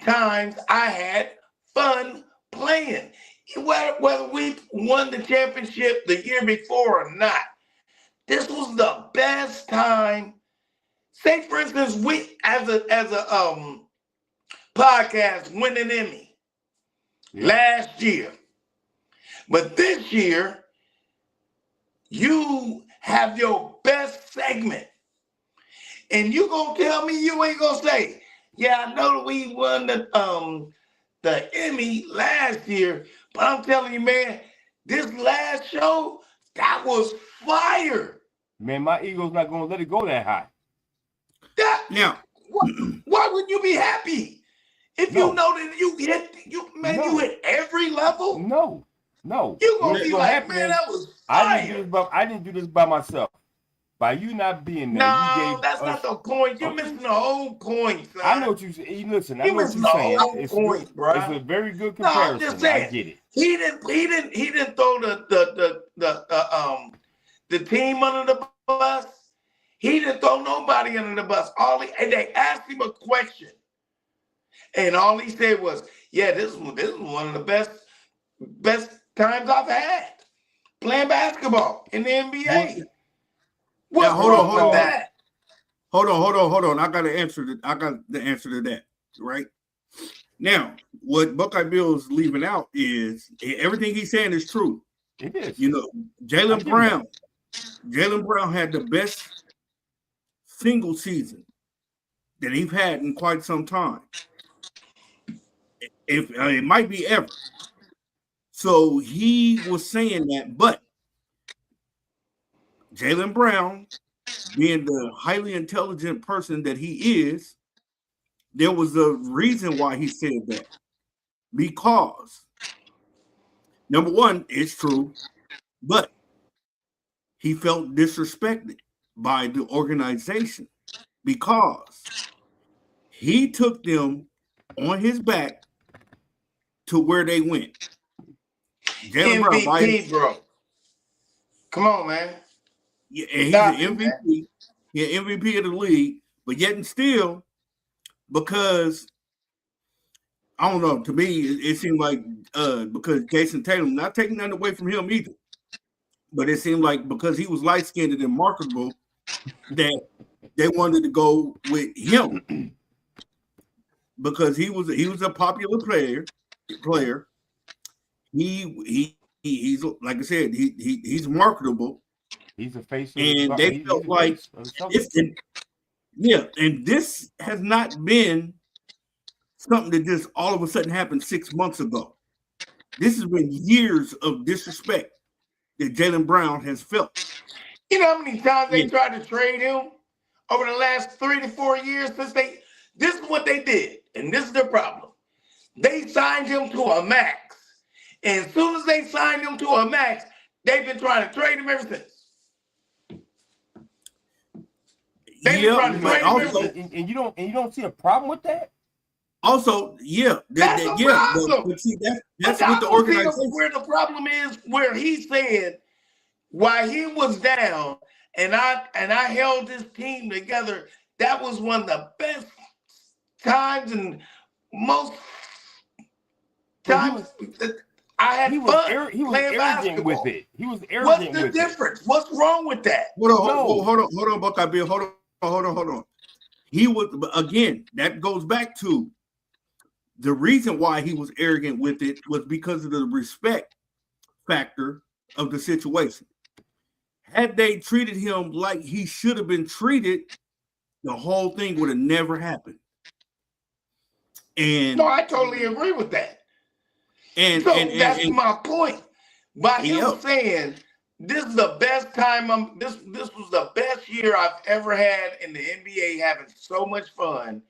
times. I had fun playing. Whether we won the championship the year before or not, this was the best time. Say, for instance, we as a podcast win an Emmy last year. But this year, you have your best segment. And you gonna tell me you ain't gonna say, yeah, I know that we won the Emmy last year, but I'm telling you, man, this last show, that was fire. Man, my ego's not gonna let it go that high. Why wouldn't you be happy? If you know that you hit every level? No. You gonna be like, man, that was fire. I didn't do this by myself. By you not being there, no, that's not the point. You're missing the whole point, son. I know what you say. Listen, I know what you're saying. It's a very good comparison. No, I'm just saying, I get it. He didn't throw the team under the bus. He didn't throw nobody under the bus. And they asked him a question, and all he said was, "Yeah, this is one of the best times I've had playing basketball in the NBA." What's wrong with that? Hold on. I got the answer to that, right? Now, what Buckeye Bill's leaving out is everything he's saying is true. It is. You know, Jaylen Brown had the best single season that he's had in quite some time. It might be ever. So he was saying that, but Jaylen Brown, being the highly intelligent person that he is, there was a reason why he said that. Because, number one, it's true, but he felt disrespected by the organization because he took them on his back to where they went. Jaylen Brown, bro. Come on, man. Yeah, and he's an MVP. He's an MVP of the league, but yet and still, because I don't know, to me, it seemed like because Jason Tatum, not taking nothing away from him either, but it seemed like because he was light-skinned and marketable, that they wanted to go with him because he was a popular player. He's like I said, he's marketable. He's a face, and they felt like and this has not been something that just all of a sudden happened 6 months ago. This has been years of disrespect that Jaylen Brown has felt. You know how many times they tried to trade him over the last 3 to 4 years since this is what they did, and this is their problem. They signed him to a max, and as soon as they signed him to a max, they've been trying to trade him ever since. And you don't see a problem with that. Also, that's a problem. But see, that's what the organization. Where the problem is, where he said while he was down, and I held this team together. That was one of the best times and most times I had fun. He was arrogant basketball. with it. He was arrogant. What's the difference? What's wrong with that? Hold on, Buckeye Bill. Hold on. He was, again, that goes back to the reason why he was arrogant with it was because of the respect factor of the situation. Had they treated him like he should have been treated, the whole thing would have never happened. And no, I totally agree with that. And that's my point. By him saying this is the best time this was the best year I've ever had in the NBA, having so much fun.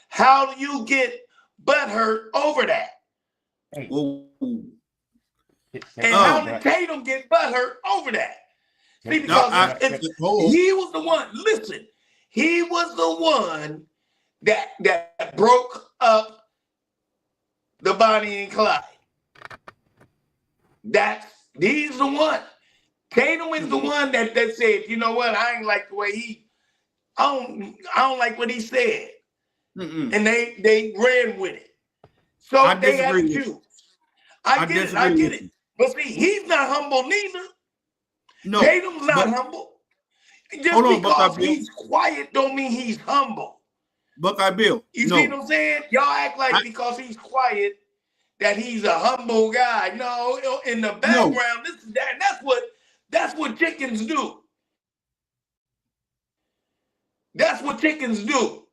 How do you get butthurt over that? Ooh. And how did Tatum get butthurt over that? See, because hold on. he was the one. Listen, he was the one that broke up the Bonnie and Clyde. He's the one. Tatum is the one that said, you know what? I ain't like the way I don't like what he said. And they ran with it. So they had to choose. I get it. But see, he's not humble neither. No, Tatum's not humble. Just because he's quiet don't mean he's humble. Buckeye Bill. You see what I'm saying? Y'all act like because he's quiet that he's a humble guy. No, in the background, this is that. That's what chickens do. That's what chickens do.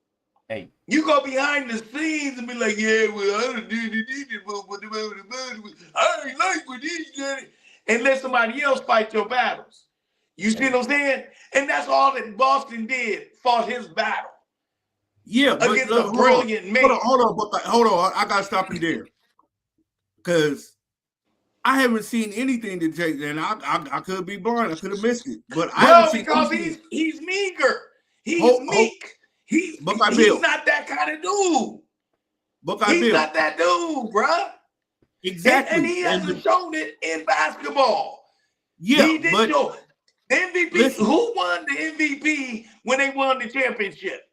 Hey. You go behind the scenes and be like, yeah, well, I ain't like what he did. And let somebody else fight your battles. You see what I'm saying? And that's all that Boston did, fought his battle. Yeah, against a brilliant man. Hold on. I gotta stop you there. Because I haven't seen anything that Jake, and I could be blind, I could have missed it. But I haven't seen because he's meager. He's meek. He's not that kind of dude. He's not that dude, bruh. Exactly. And he hasn't shown it in basketball. Yeah, he didn't show it. The MVP, listen, who won the MVP when they won the championship?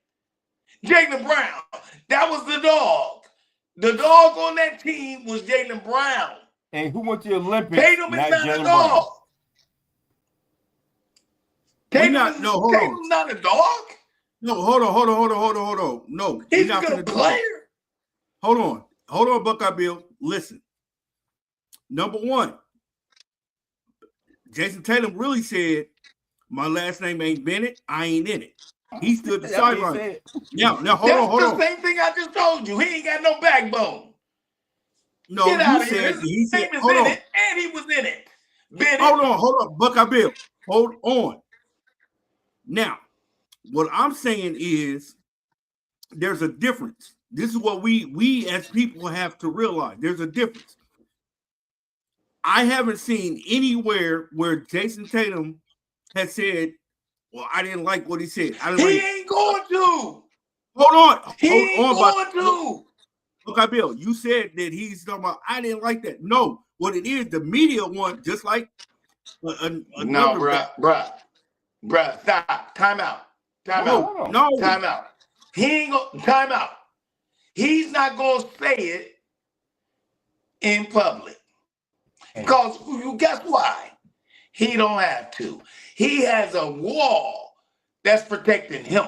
Jaylen Brown. That was the dog. The dog on that team was Jaylen Brown. And who went to the Olympics? Tatum is not a dog. Tatum's not a dog? No, hold on. No, he's a good player. Hold on, Buckeye Bill. Listen. Number one, Jason Tatum really said, my last name ain't Bennett. I ain't in it. He stood the sideline. Now, hold on. That's the same thing I just told you. He ain't got no backbone. No, Get out of here. His he said, name is in it, and he was in it. Bennett. Hold on, Buckeye Bill. Hold on. Now, what I'm saying is there's a difference. This is what we as people have to realize. There's a difference. I haven't seen anywhere where Jason Tatum has said, well, I didn't like what he said. He ain't going to. Hold on. He ain't going to. Okay, Bill, you said that he's talking about, I didn't like that. No, what it is, the media want, just like no, bruh, stop. Time out. No. Time out. He ain't going, time out. He's not going to say it in public. Because guess why? He don't have to. He has a wall that's protecting him.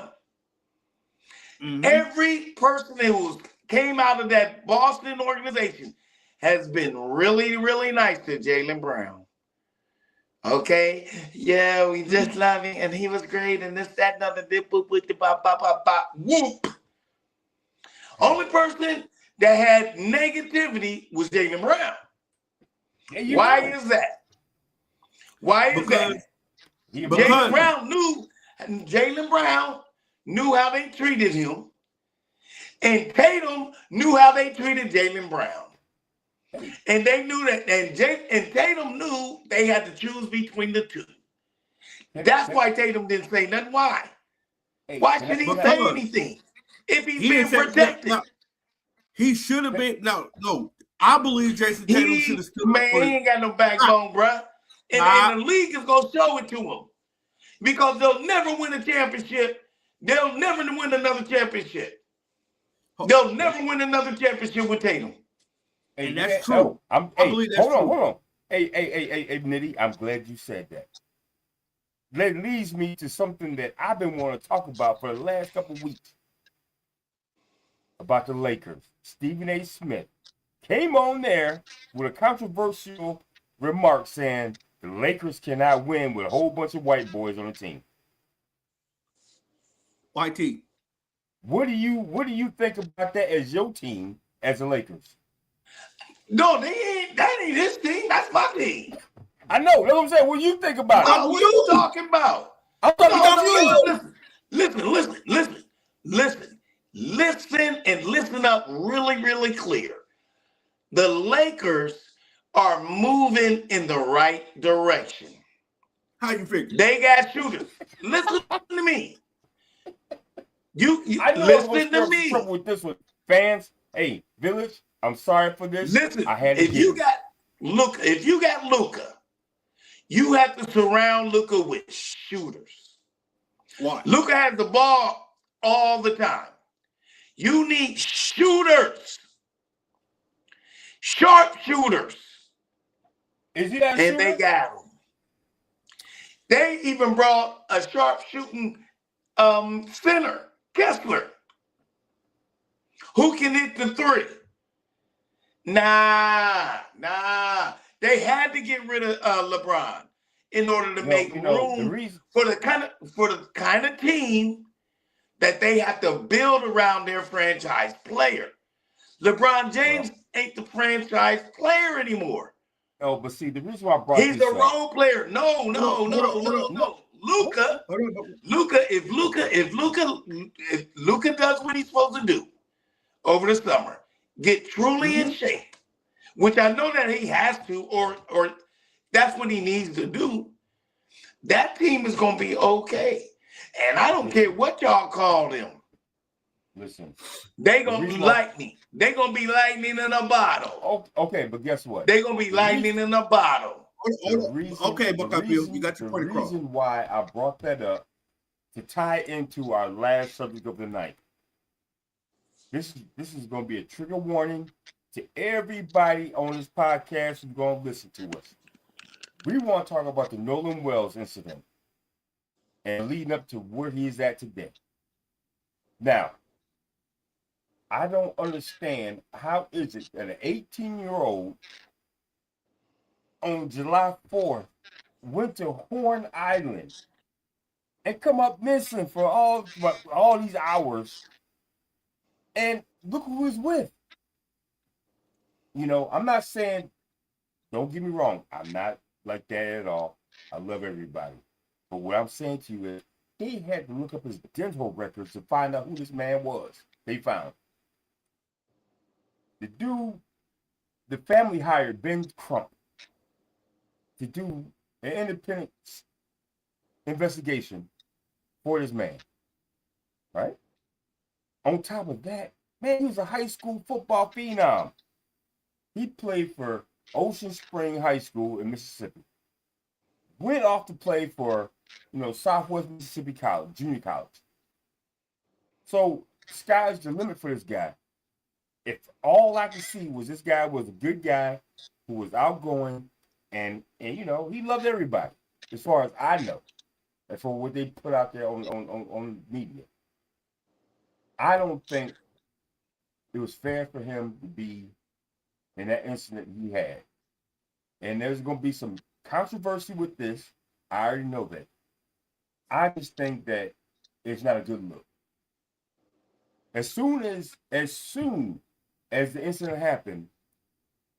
Mm-hmm. Every person who came out of that Boston organization has been really, really nice to Jaylen Brown. Okay? Yeah, we just love him, and he was great, and this, that, and other, whoop. Only person that had negativity was Jaylen Brown. Why is that? Jaylen Brown knew how they treated him, and Tatum knew how they treated Jaylen Brown. And they knew that, and Tatum knew they had to choose between the two. That's why Tatum didn't say nothing. Why? Why should he say anything if he's being protected? He should have been. No. I believe Jason Tatum should have stood. Man, he ain't got no backbone, bruh. And the league is going to show it to him. Because they'll never win a championship. They'll never win another championship. They'll never win another championship with Tatum. And that's true. I believe that's true. Hold on. Hey, Nitty, I'm glad you said that. That leads me to something that I've been wanting to talk about for the last couple of weeks. About the Lakers. Stephen A. Smith came on there with a controversial remark saying the Lakers cannot win with a whole bunch of white boys on the team. YT. What do you think about that as your team as the Lakers? No, that ain't his team. That's my team. I know. That's what I'm saying. What do you think about it? What are you talking about? I'm talking about you. Listen and listen up really, really clear. The Lakers are moving in the right direction. How you figure? They got shooters. Listen to me. You I know listen what's to trouble me. with this one. Fans, hey, Village, I'm sorry for this. Listen, I had to if get you him. got Luka, you have to surround Luka with shooters. Why? Luka has the ball all the time. You need shooters, sharp shooters, Is he that and shooter? they got them. They even brought a sharp shooting center, Kessler, who can hit the three. Nah. They had to get rid of LeBron in order to make The room reason for the kind of team that they have to build around their franchise player. LeBron James ain't the franchise player anymore. No, but see, the reason why I brought He's this a up. role player. No. No. Luka, if Luka does what he's supposed to do over the summer, get truly in shape, which I know that he has to, or that's what he needs to do, that team is going to be okay. And I don't care what y'all call them. Listen. They going to be lightning. They going to be lightning in a bottle. Okay, but guess what? They going to be lightning in a bottle. Okay, Buckeye Bill, you got your point across. The reason why I brought that up to tie into our last subject of the night. This is going to be a trigger warning to everybody on this podcast who's going to listen to us. We want to talk about the Nolan Wells incident and leading up to where he's at today. Now, I don't understand how is it that an 18-year-old on July 4th went to Horn Island and come up missing for all these hours, and look who he's with. You know, I'm not saying, don't get me wrong, I'm not like that at all. I love everybody. But what I'm saying to you is, they had to look up his dental records to find out who this man was. They found. The family hired Ben Crump to do an independent investigation for this man, right? On top of that, man, he was a high school football phenom. He played for Ocean Spring High School in Mississippi. Went off to play for, Southwest Mississippi College, junior college. So, sky's the limit for this guy. If all I could see was this guy was a good guy who was outgoing and he loved everybody, as far as I know. That's for what they put out there on media. I don't think it was fair for him to be in that incident he had. And there's going to be some controversy with this. I already know that. I just think that it's not a good look. As soon as the incident happened,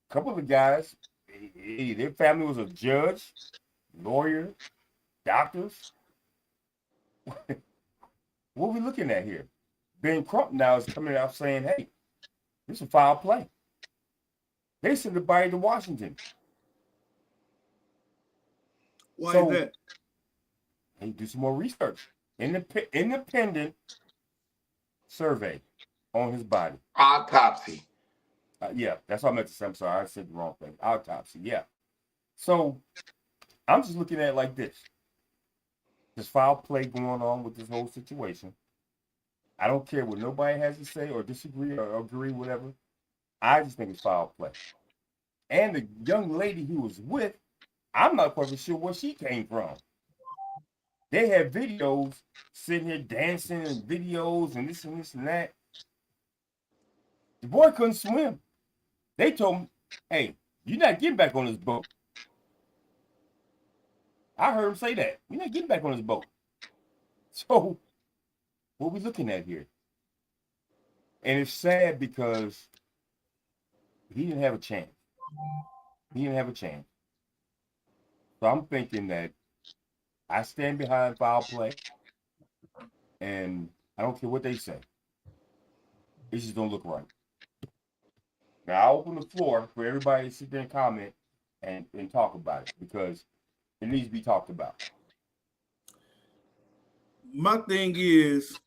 a couple of the guys, their family was a judge, lawyer, doctors. What are we looking at here? Ben Crump now is coming out saying, hey, this is a foul play. They sent the body to Washington. Why is that? They do some more research. Independent survey on his body. Autopsy. Yeah, that's what I meant to say. I'm sorry, I said the wrong thing. Autopsy, yeah. So I'm just looking at it like this. There's foul play going on with this whole situation. I don't care what nobody has to say or disagree or agree, whatever. I just think it's foul play. And the young lady he was with, I'm not quite sure where she came from. They had videos sitting here dancing and videos and this and that. The boy couldn't swim. They told him, hey, you're not getting back on this boat. I heard him say that. You're not getting back on this boat. So, what are we looking at here? And it's sad because he didn't have a chance. So I'm thinking that I stand behind foul play, and I don't care what they say. It just don't look right. Now, I'll open the floor for everybody to sit there and comment and talk about it because it needs to be talked about. my thing is,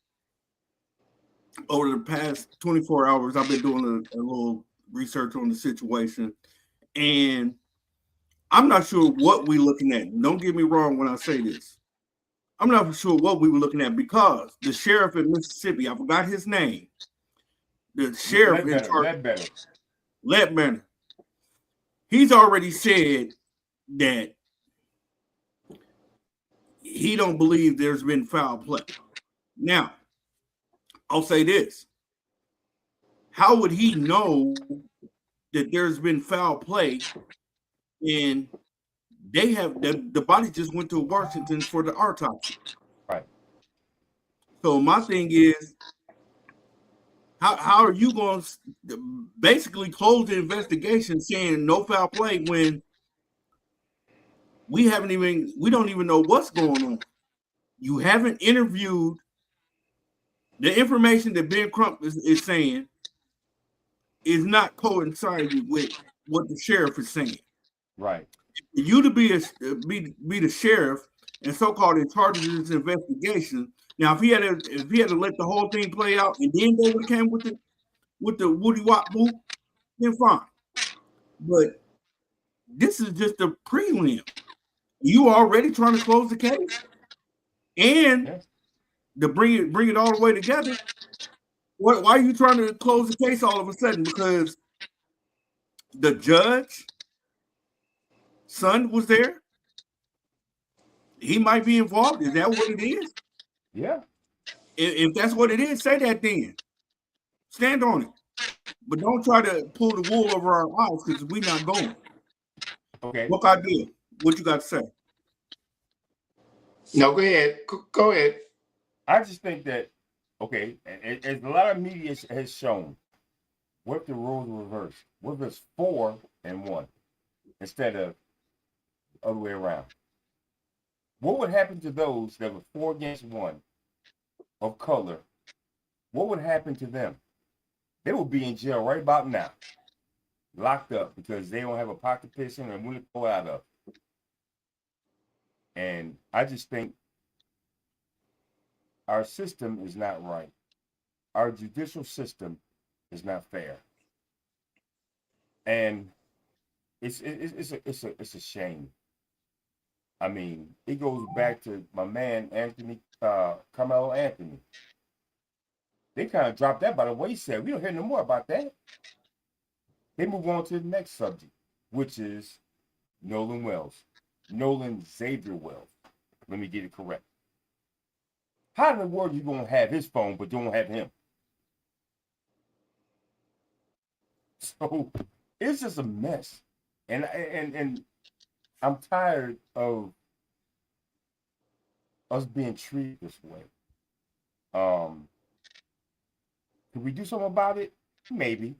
over the past 24 hours, I've been doing a little research on the situation, and I'm not sure what we're looking at. Don't get me wrong when I say this. I'm not sure what we were looking at because the sheriff in Mississippi, I forgot his name, the sheriff in charge, Ledbetter, he's already said that he don't believe there's been foul play. Now, I'll say this. How would he know that there's been foul play and they have the body just went to Washington for the autopsy? Right. So my thing is, how are you going to basically close the investigation saying no foul play when we don't even know what's going on? You haven't interviewed. The information that Ben Crump is saying is not coinciding with what the sheriff is saying. Right. For you to be the sheriff and so-called in charge of this investigation. Now, if he had to let the whole thing play out and then they would have came with the Woody Wop boot, then fine. But this is just a prelim. You already trying to close the case, and to bring it all the way together. Why are you trying to close the case all of a sudden? Because the judge son was there. He might be involved. Is that what it is? Yeah. If that's what it is, say that then. Stand on it. But don't try to pull the wool over our eyes because we're not going. Okay. What I did? What you got to say? No, go ahead. Go ahead. I just think that, okay, as a lot of media has shown, what if the roles were reversed? What if it's 4-1 instead of the other way around? What would happen to those that were 4-1 of color? What would happen to them? They would be in jail right about now, locked up because they don't have a pot to piss in and want to go out of. And I just think our system is not right. Our judicial system is not fair. And it's a shame. I mean, it goes back to my man Carmelo Anthony. They kind of dropped that by the wayside. We don't hear no more about that. They move on to the next subject, which is Nolan Wells. Nolan Xavier Wells. Let me get it correct. How in the world are you going to have his phone but don't have him? So it's just a mess. And I'm tired of us being treated this way. Can we do something about it? Maybe.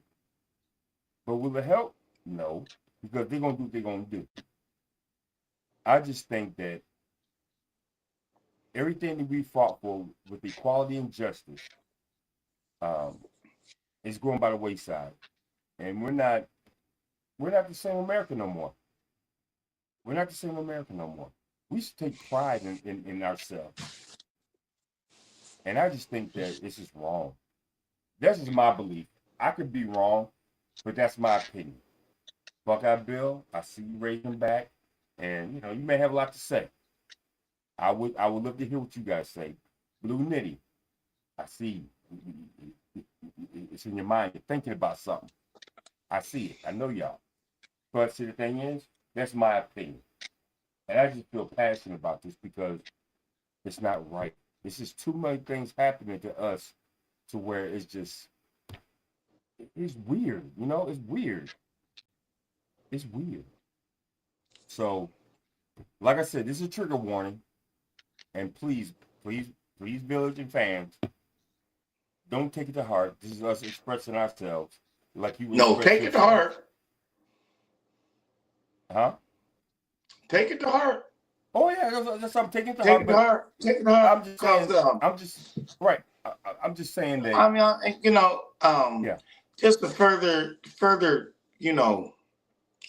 But will it help? No. Because they're going to do what they're going to do. I just think that everything that we fought for with equality and justice is going by the wayside. And we're not the same America no more. We're not the same America no more. We should take pride in ourselves. And I just think that this is wrong. This is my belief. I could be wrong, but that's my opinion. Buckeye Bill, I see you raising back, and you may have a lot to say. I would love to hear what you guys say. Blue Nitty, I see you. It's in your mind. You're thinking about something. I see it. I know y'all. But see, the thing is, that's my opinion. And I just feel passionate about this because it's not right. It's just too many things happening to us to where it's weird. It's weird. It's weird. So, like I said, this is a trigger warning. And please, Village and fans, don't take it to heart. This is us expressing ourselves like you. No, take it to heart. Huh? Take it to heart. Oh yeah, that's I'm taking it to heart. Take it to heart. I'm just saying that. I mean, just to further,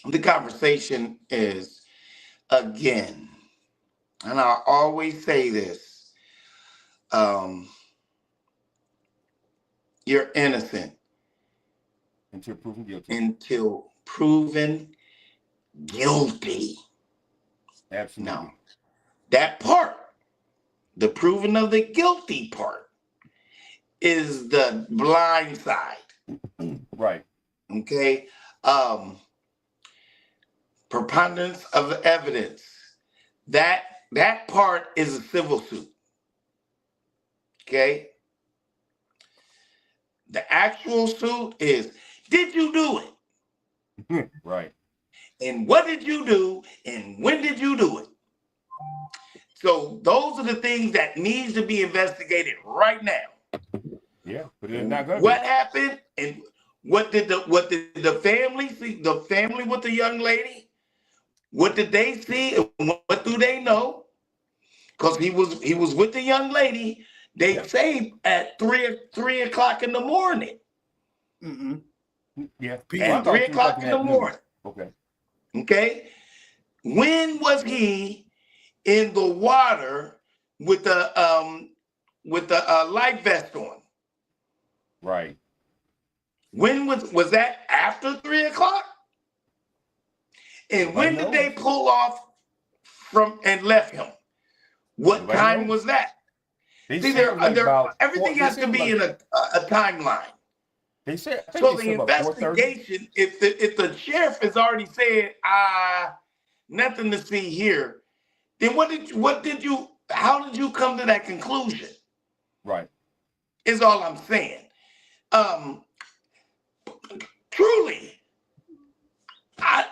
the conversation is, again, and I always say this, um, you're innocent Until proven guilty. until proven guilty. Absolutely. Now, that part, the proven of the guilty part, is the blind side. Right. Okay. Preponderance of evidence. That part is a civil suit. Okay. The actual suit is, did you do it? Right. And what did you do? And when did you do it? So those are the things that needs to be investigated right now. Yeah, but it's not gonna What be. happened and what did the family see? The family with the young lady, what did they see and what do they know? Because he was with the young lady. They say at 3 o'clock in the morning. Mm-hmm. Yeah. At 3 o'clock in the morning. Okay. Okay. When was he in the water with the life vest on? Right. When was that after 3 o'clock? And when did they pull off from and left him? What time was that? See, everything has to be in a timeline. They said So the investigation, if the sheriff has already said, nothing to see here, then how did you come to that conclusion? Right. Is all I'm saying. Truly, I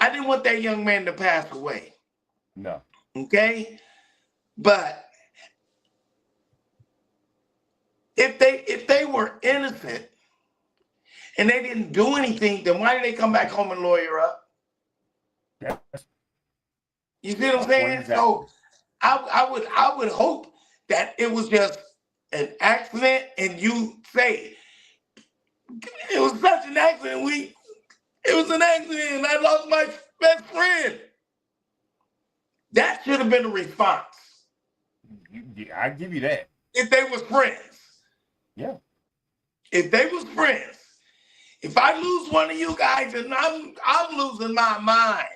didn't want that young man to pass away. No. Okay? But if they were innocent and they didn't do anything, then why did they come back home and lawyer up? Yeah. You see what I'm saying? Exactly. So I would hope that it was just an accident, and you say it was such an accident. It was an accident, and I lost my best friend. That should have been a response. I give you that. If they was friends. Yeah. If they was friends. If I lose one of you guys, and I'm losing my mind.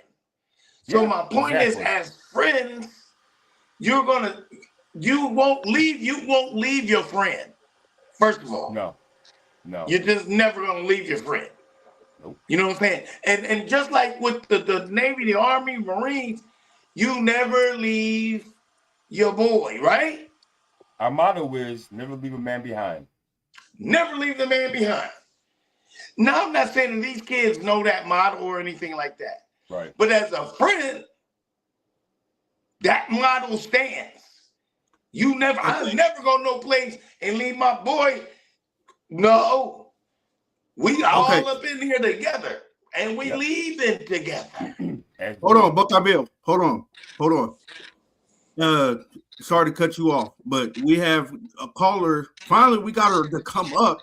So my point is, as friends, you won't leave your friend. First of all. No. You're just never gonna leave your friend. Nope. You know what I'm saying? And just like with the Navy, the Army, Marines, you never leave your boy, right? Our motto is never leave a man behind. Never leave the man behind. Now, I'm not saying that these kids know that motto or anything like that. Right. But as a friend, that motto stands. I'm never going to no place and leave my boy. No. We all up in here together. And we leaving together. Hold on, Buckeye Bill. Hold on. Sorry to cut you off, but we have a caller. Finally, we got her to come up.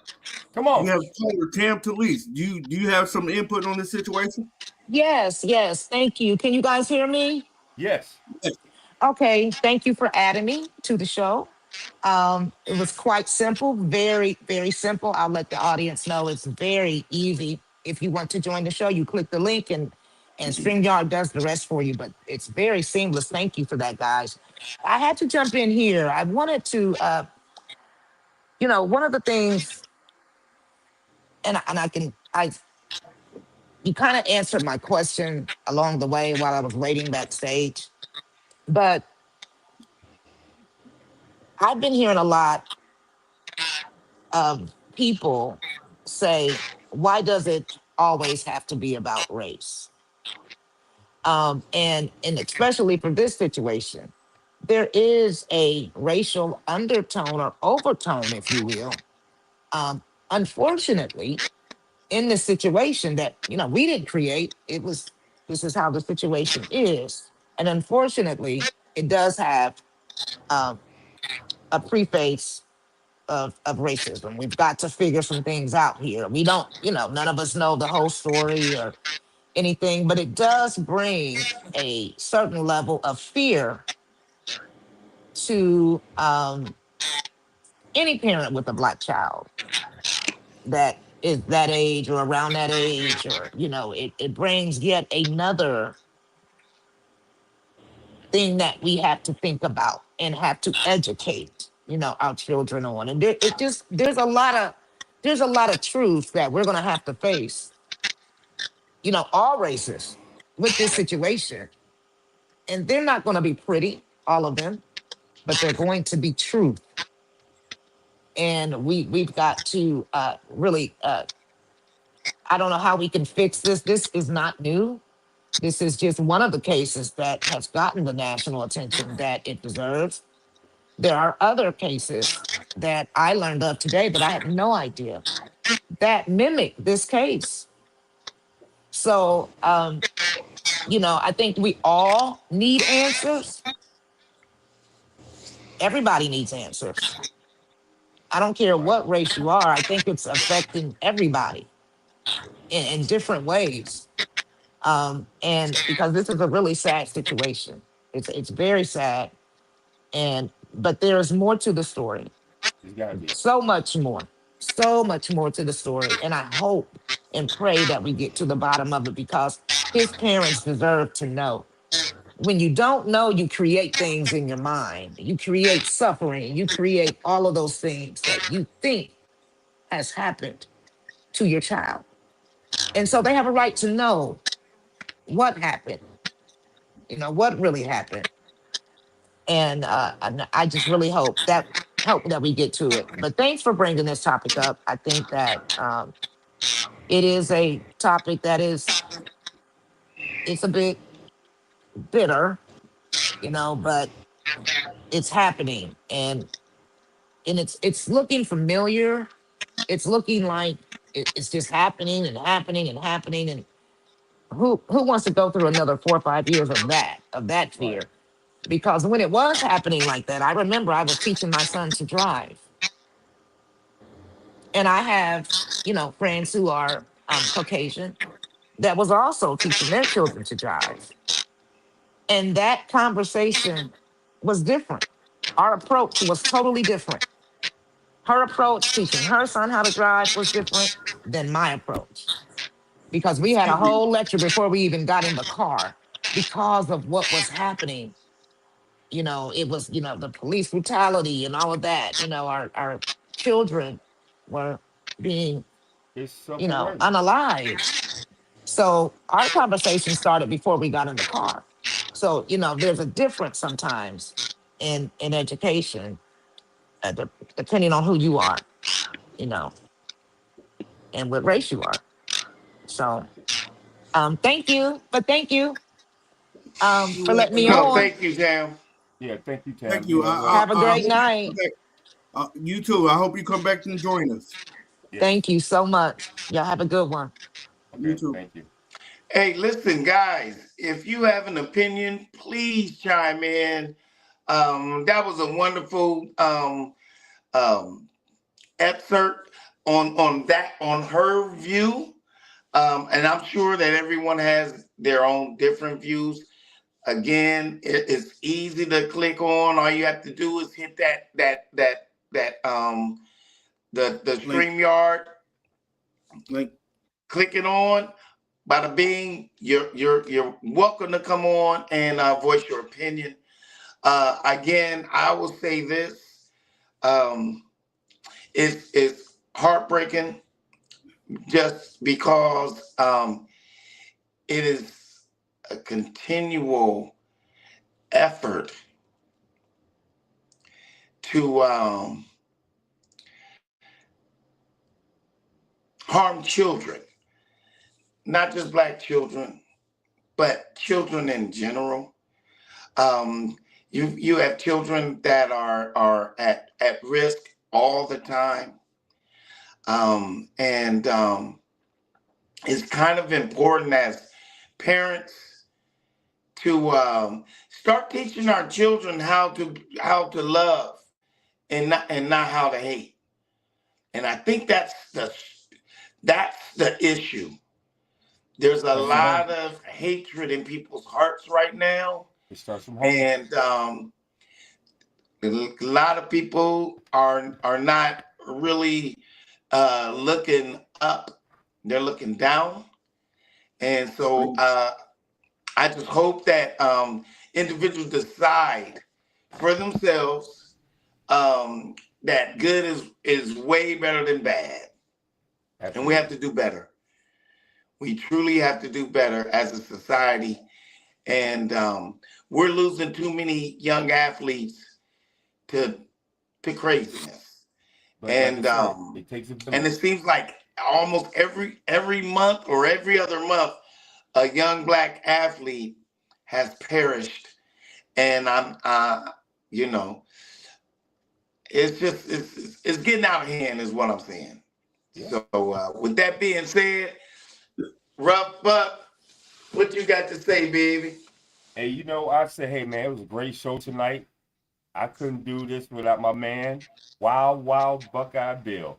Come on. We have caller Tam Talise. Do you have some input on this situation? Yes. Thank you. Can you guys hear me? Yes. Okay. Thank you for adding me to the show. It was quite simple, very, very simple. I'll let the audience know it's very easy. If you want to join the show, you click the link and StreamYard does the rest for you, but it's very seamless. Thank you for that, guys. I had to jump in here. I wanted to, one of the things, you kind of answered my question along the way while I was waiting backstage, but I've been hearing a lot of people say, why does it always have to be about race? And especially for this situation, there is a racial undertone or overtone, if you will. Unfortunately, in this situation that we didn't create, this is how the situation is, and unfortunately, it does have a preface of racism. We've got to figure some things out here. We don't, none of us know the whole story or anything, but it does bring a certain level of fear to any parent with a Black child that is that age or around that age, or it brings yet another thing that we have to think about and have to educate our children on. And there's a lot of truth that we're going to have to face, all races, with this situation. And they're not going to be pretty, all of them, but they're going to be truth. And we've got to really I don't know how we can fix this. This is not new. This is just one of the cases that has gotten the national attention that it deserves. There are other cases that I learned of today that I had no idea that mimic this case. So, I think we all need answers. Everybody needs answers. I don't care what race you are. I think it's affecting everybody in different ways. And because this is a really sad situation, it's very sad. But there's more to the story. There's gotta be. So much more to the story. And I hope and pray that we get to the bottom of it, because his parents deserve to know. When you don't know, you create things in your mind. You create suffering. You create all of those things that you think has happened to your child. And so they have a right to know what happened, what really happened. And I just really hope that we get to it. But thanks for bringing this topic up. I think that it is a topic that it's a bit bitter, but it's happening, and it's looking familiar. It's looking like it's just happening and happening and happening. And who wants to go through another 4 or 5 years of that fear? Right. Because when it was happening like that, I remember I was teaching my son to drive. And I have, friends who are Caucasian that was also teaching their children to drive. And that conversation was different. Our approach was totally different. Her approach, teaching her son how to drive, was different than my approach. Because we had a Excuse me. whole lecture before we even got in the car because of what was happening. It was, the police brutality and all of that. Our children were being, It's self-awareness. unalived. So our conversation started before we got in the car. So, there's a difference sometimes in education, depending on who you are, you know, and what race you are. So, thank you, You're for letting me welcome. No, on. thank you, Tam. Yeah, thank you, Tam. Thank you. Have a I great hope night. you come back. You too. I hope you come back and join us. Yeah. Thank you so much. Y'all have a good one. You Okay, too. thank you. Hey, listen, guys, if you have an opinion, please chime in. That was a wonderful um, excerpt on her view. And I'm sure that everyone has their own different views. Again, it's easy to click on. All you have to do is hit the Link. StreamYard, Link. click it on. Bada bing, you're welcome to come on and voice your opinion. Again, I will say this: it's heartbreaking, just because it is a continual effort to harm children, not just Black children, but children in general. Um, you have children that are at risk all the time, and it's kind of important as parents to start teaching our children how to love and not how to hate. And I think that's the issue. There's a That's lot of hatred in people's hearts right now, It starts from home. and A lot of people are not really looking up; they're looking down, and so I just hope that individuals decide for themselves that good is way better than bad, and we have to do better. We truly have to do better as a society, and we're losing too many young athletes to craziness. But And like I said, it takes a village. and it seems like almost every month or every other month, a young black athlete has perished, and I'm you know, it's just it's getting out of hand, is what I'm saying. Yeah. So with that being said, Rough Buck, what you got to say, baby? Hey, you know, I said, hey man, it was a great show tonight. I couldn't do this without my man, Wild Buckeye Bill.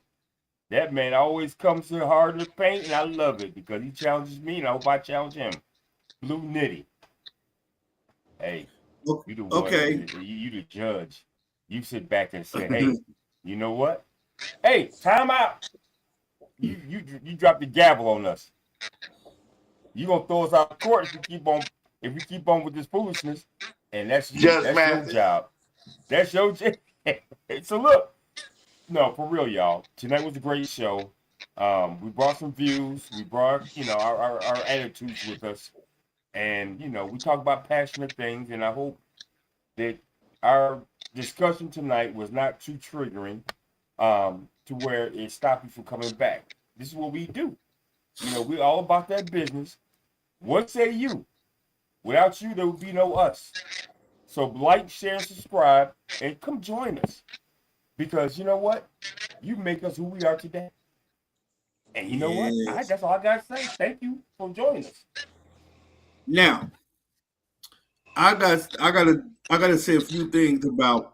That man always comes to hard to paint, and I love it because he challenges me, and I hope I challenge him. Blue Nitty. Hey, you the one. Okay. You the judge. You sit back and say, hey, you know what? Hey, time out. You drop the gavel on us. You gonna throw us out of court if we keep on with this foolishness, and that's your job. That's your job. So look, no, for real, y'all. Tonight was a great show. We brought some views. We brought, our attitudes with us, and we talk about passionate things. And I hope that our discussion tonight was not too triggering, to where it stopped you from coming back. This is what we do. We're all about that business. What say you? Without you, there would be no us. So like, share, and subscribe, and come join us. Because you know what? You make us who we are today. And you know what? That's all I got to say. Thank you for joining us. Now, I gotta say a few things about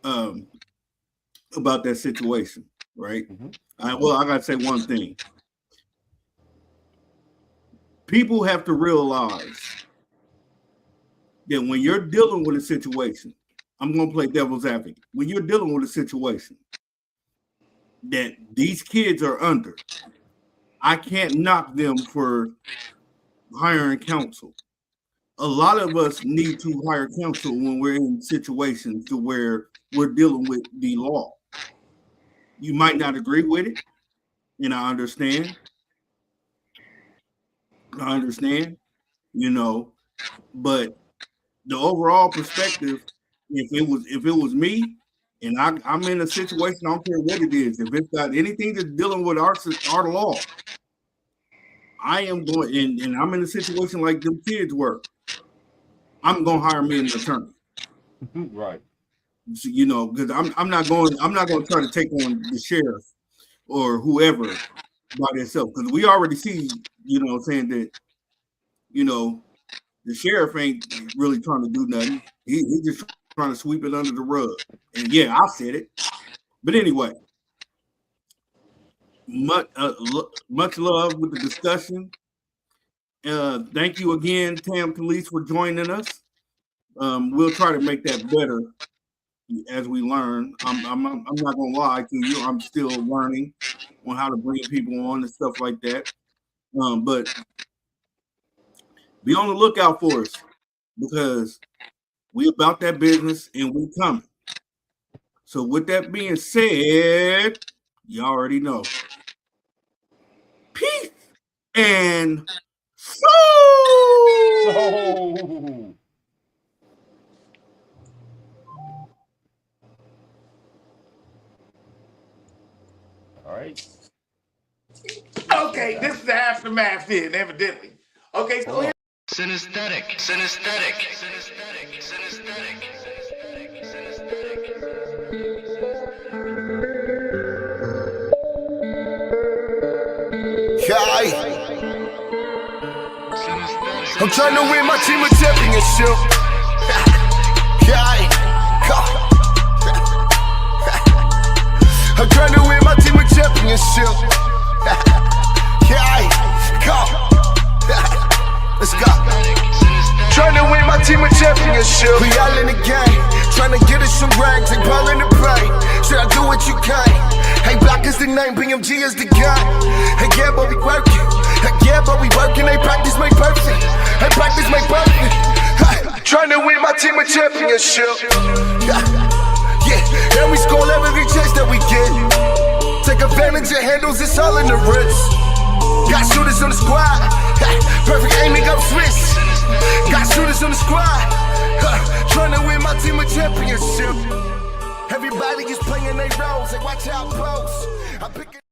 that situation, right? Mm-hmm. I gotta say one thing. People have to realize that when you're dealing with a situation, I'm going to play devil's advocate. When you're dealing with a situation that these kids are under, I can't knock them for hiring counsel. A lot of us need to hire counsel when we're in situations to where we're dealing with the law. You might not agree with it, and I understand. But the overall perspective, if it was me and I'm in a situation, I don't care what it is, if it's got anything that's dealing with our law, I am going, and I'm in a situation like them kids were, I'm going to hire me an attorney. Right. So, because I'm not going to try to take on the sheriff or whoever by themselves, because we already see, saying that, the sheriff ain't really trying to do nothing. He just trying to sweep it under the rug. And yeah, I said it. But anyway, much love with the discussion. Thank you again, Tam Police, for joining us. We'll try to make that better as we learn. I'm not gonna lie to you. I'm still learning on how to bring people on and stuff like that. But be on the lookout for us, because we about that business and we coming. So with that being said, you already know. Peace and soul. All right. Okay, this is the aftermath then, evidently. Okay, so Synesthetic. I'm trying to win my team a championship. I'm trying to win my team a championship. Let's go. Trying to win my team a championship. We all in the game, Trying to get us some rags, they ballin' to pray. Should I do what you can? Hey, Block is the name, BMG is the guy. Hey, yeah, but we working. Hey, yeah, but we working. They practice make perfect. Hey, practice make perfect. Trying to win my team a championship. Yeah, and we score every chance that we get. Take advantage of handles, it's all in the wrist. Got shooters on the squad. Perfect aiming up switch. Got shooters on the squad. Trying to win my team a championship. Everybody is playing their roles. Like, watch out, close. I pick it.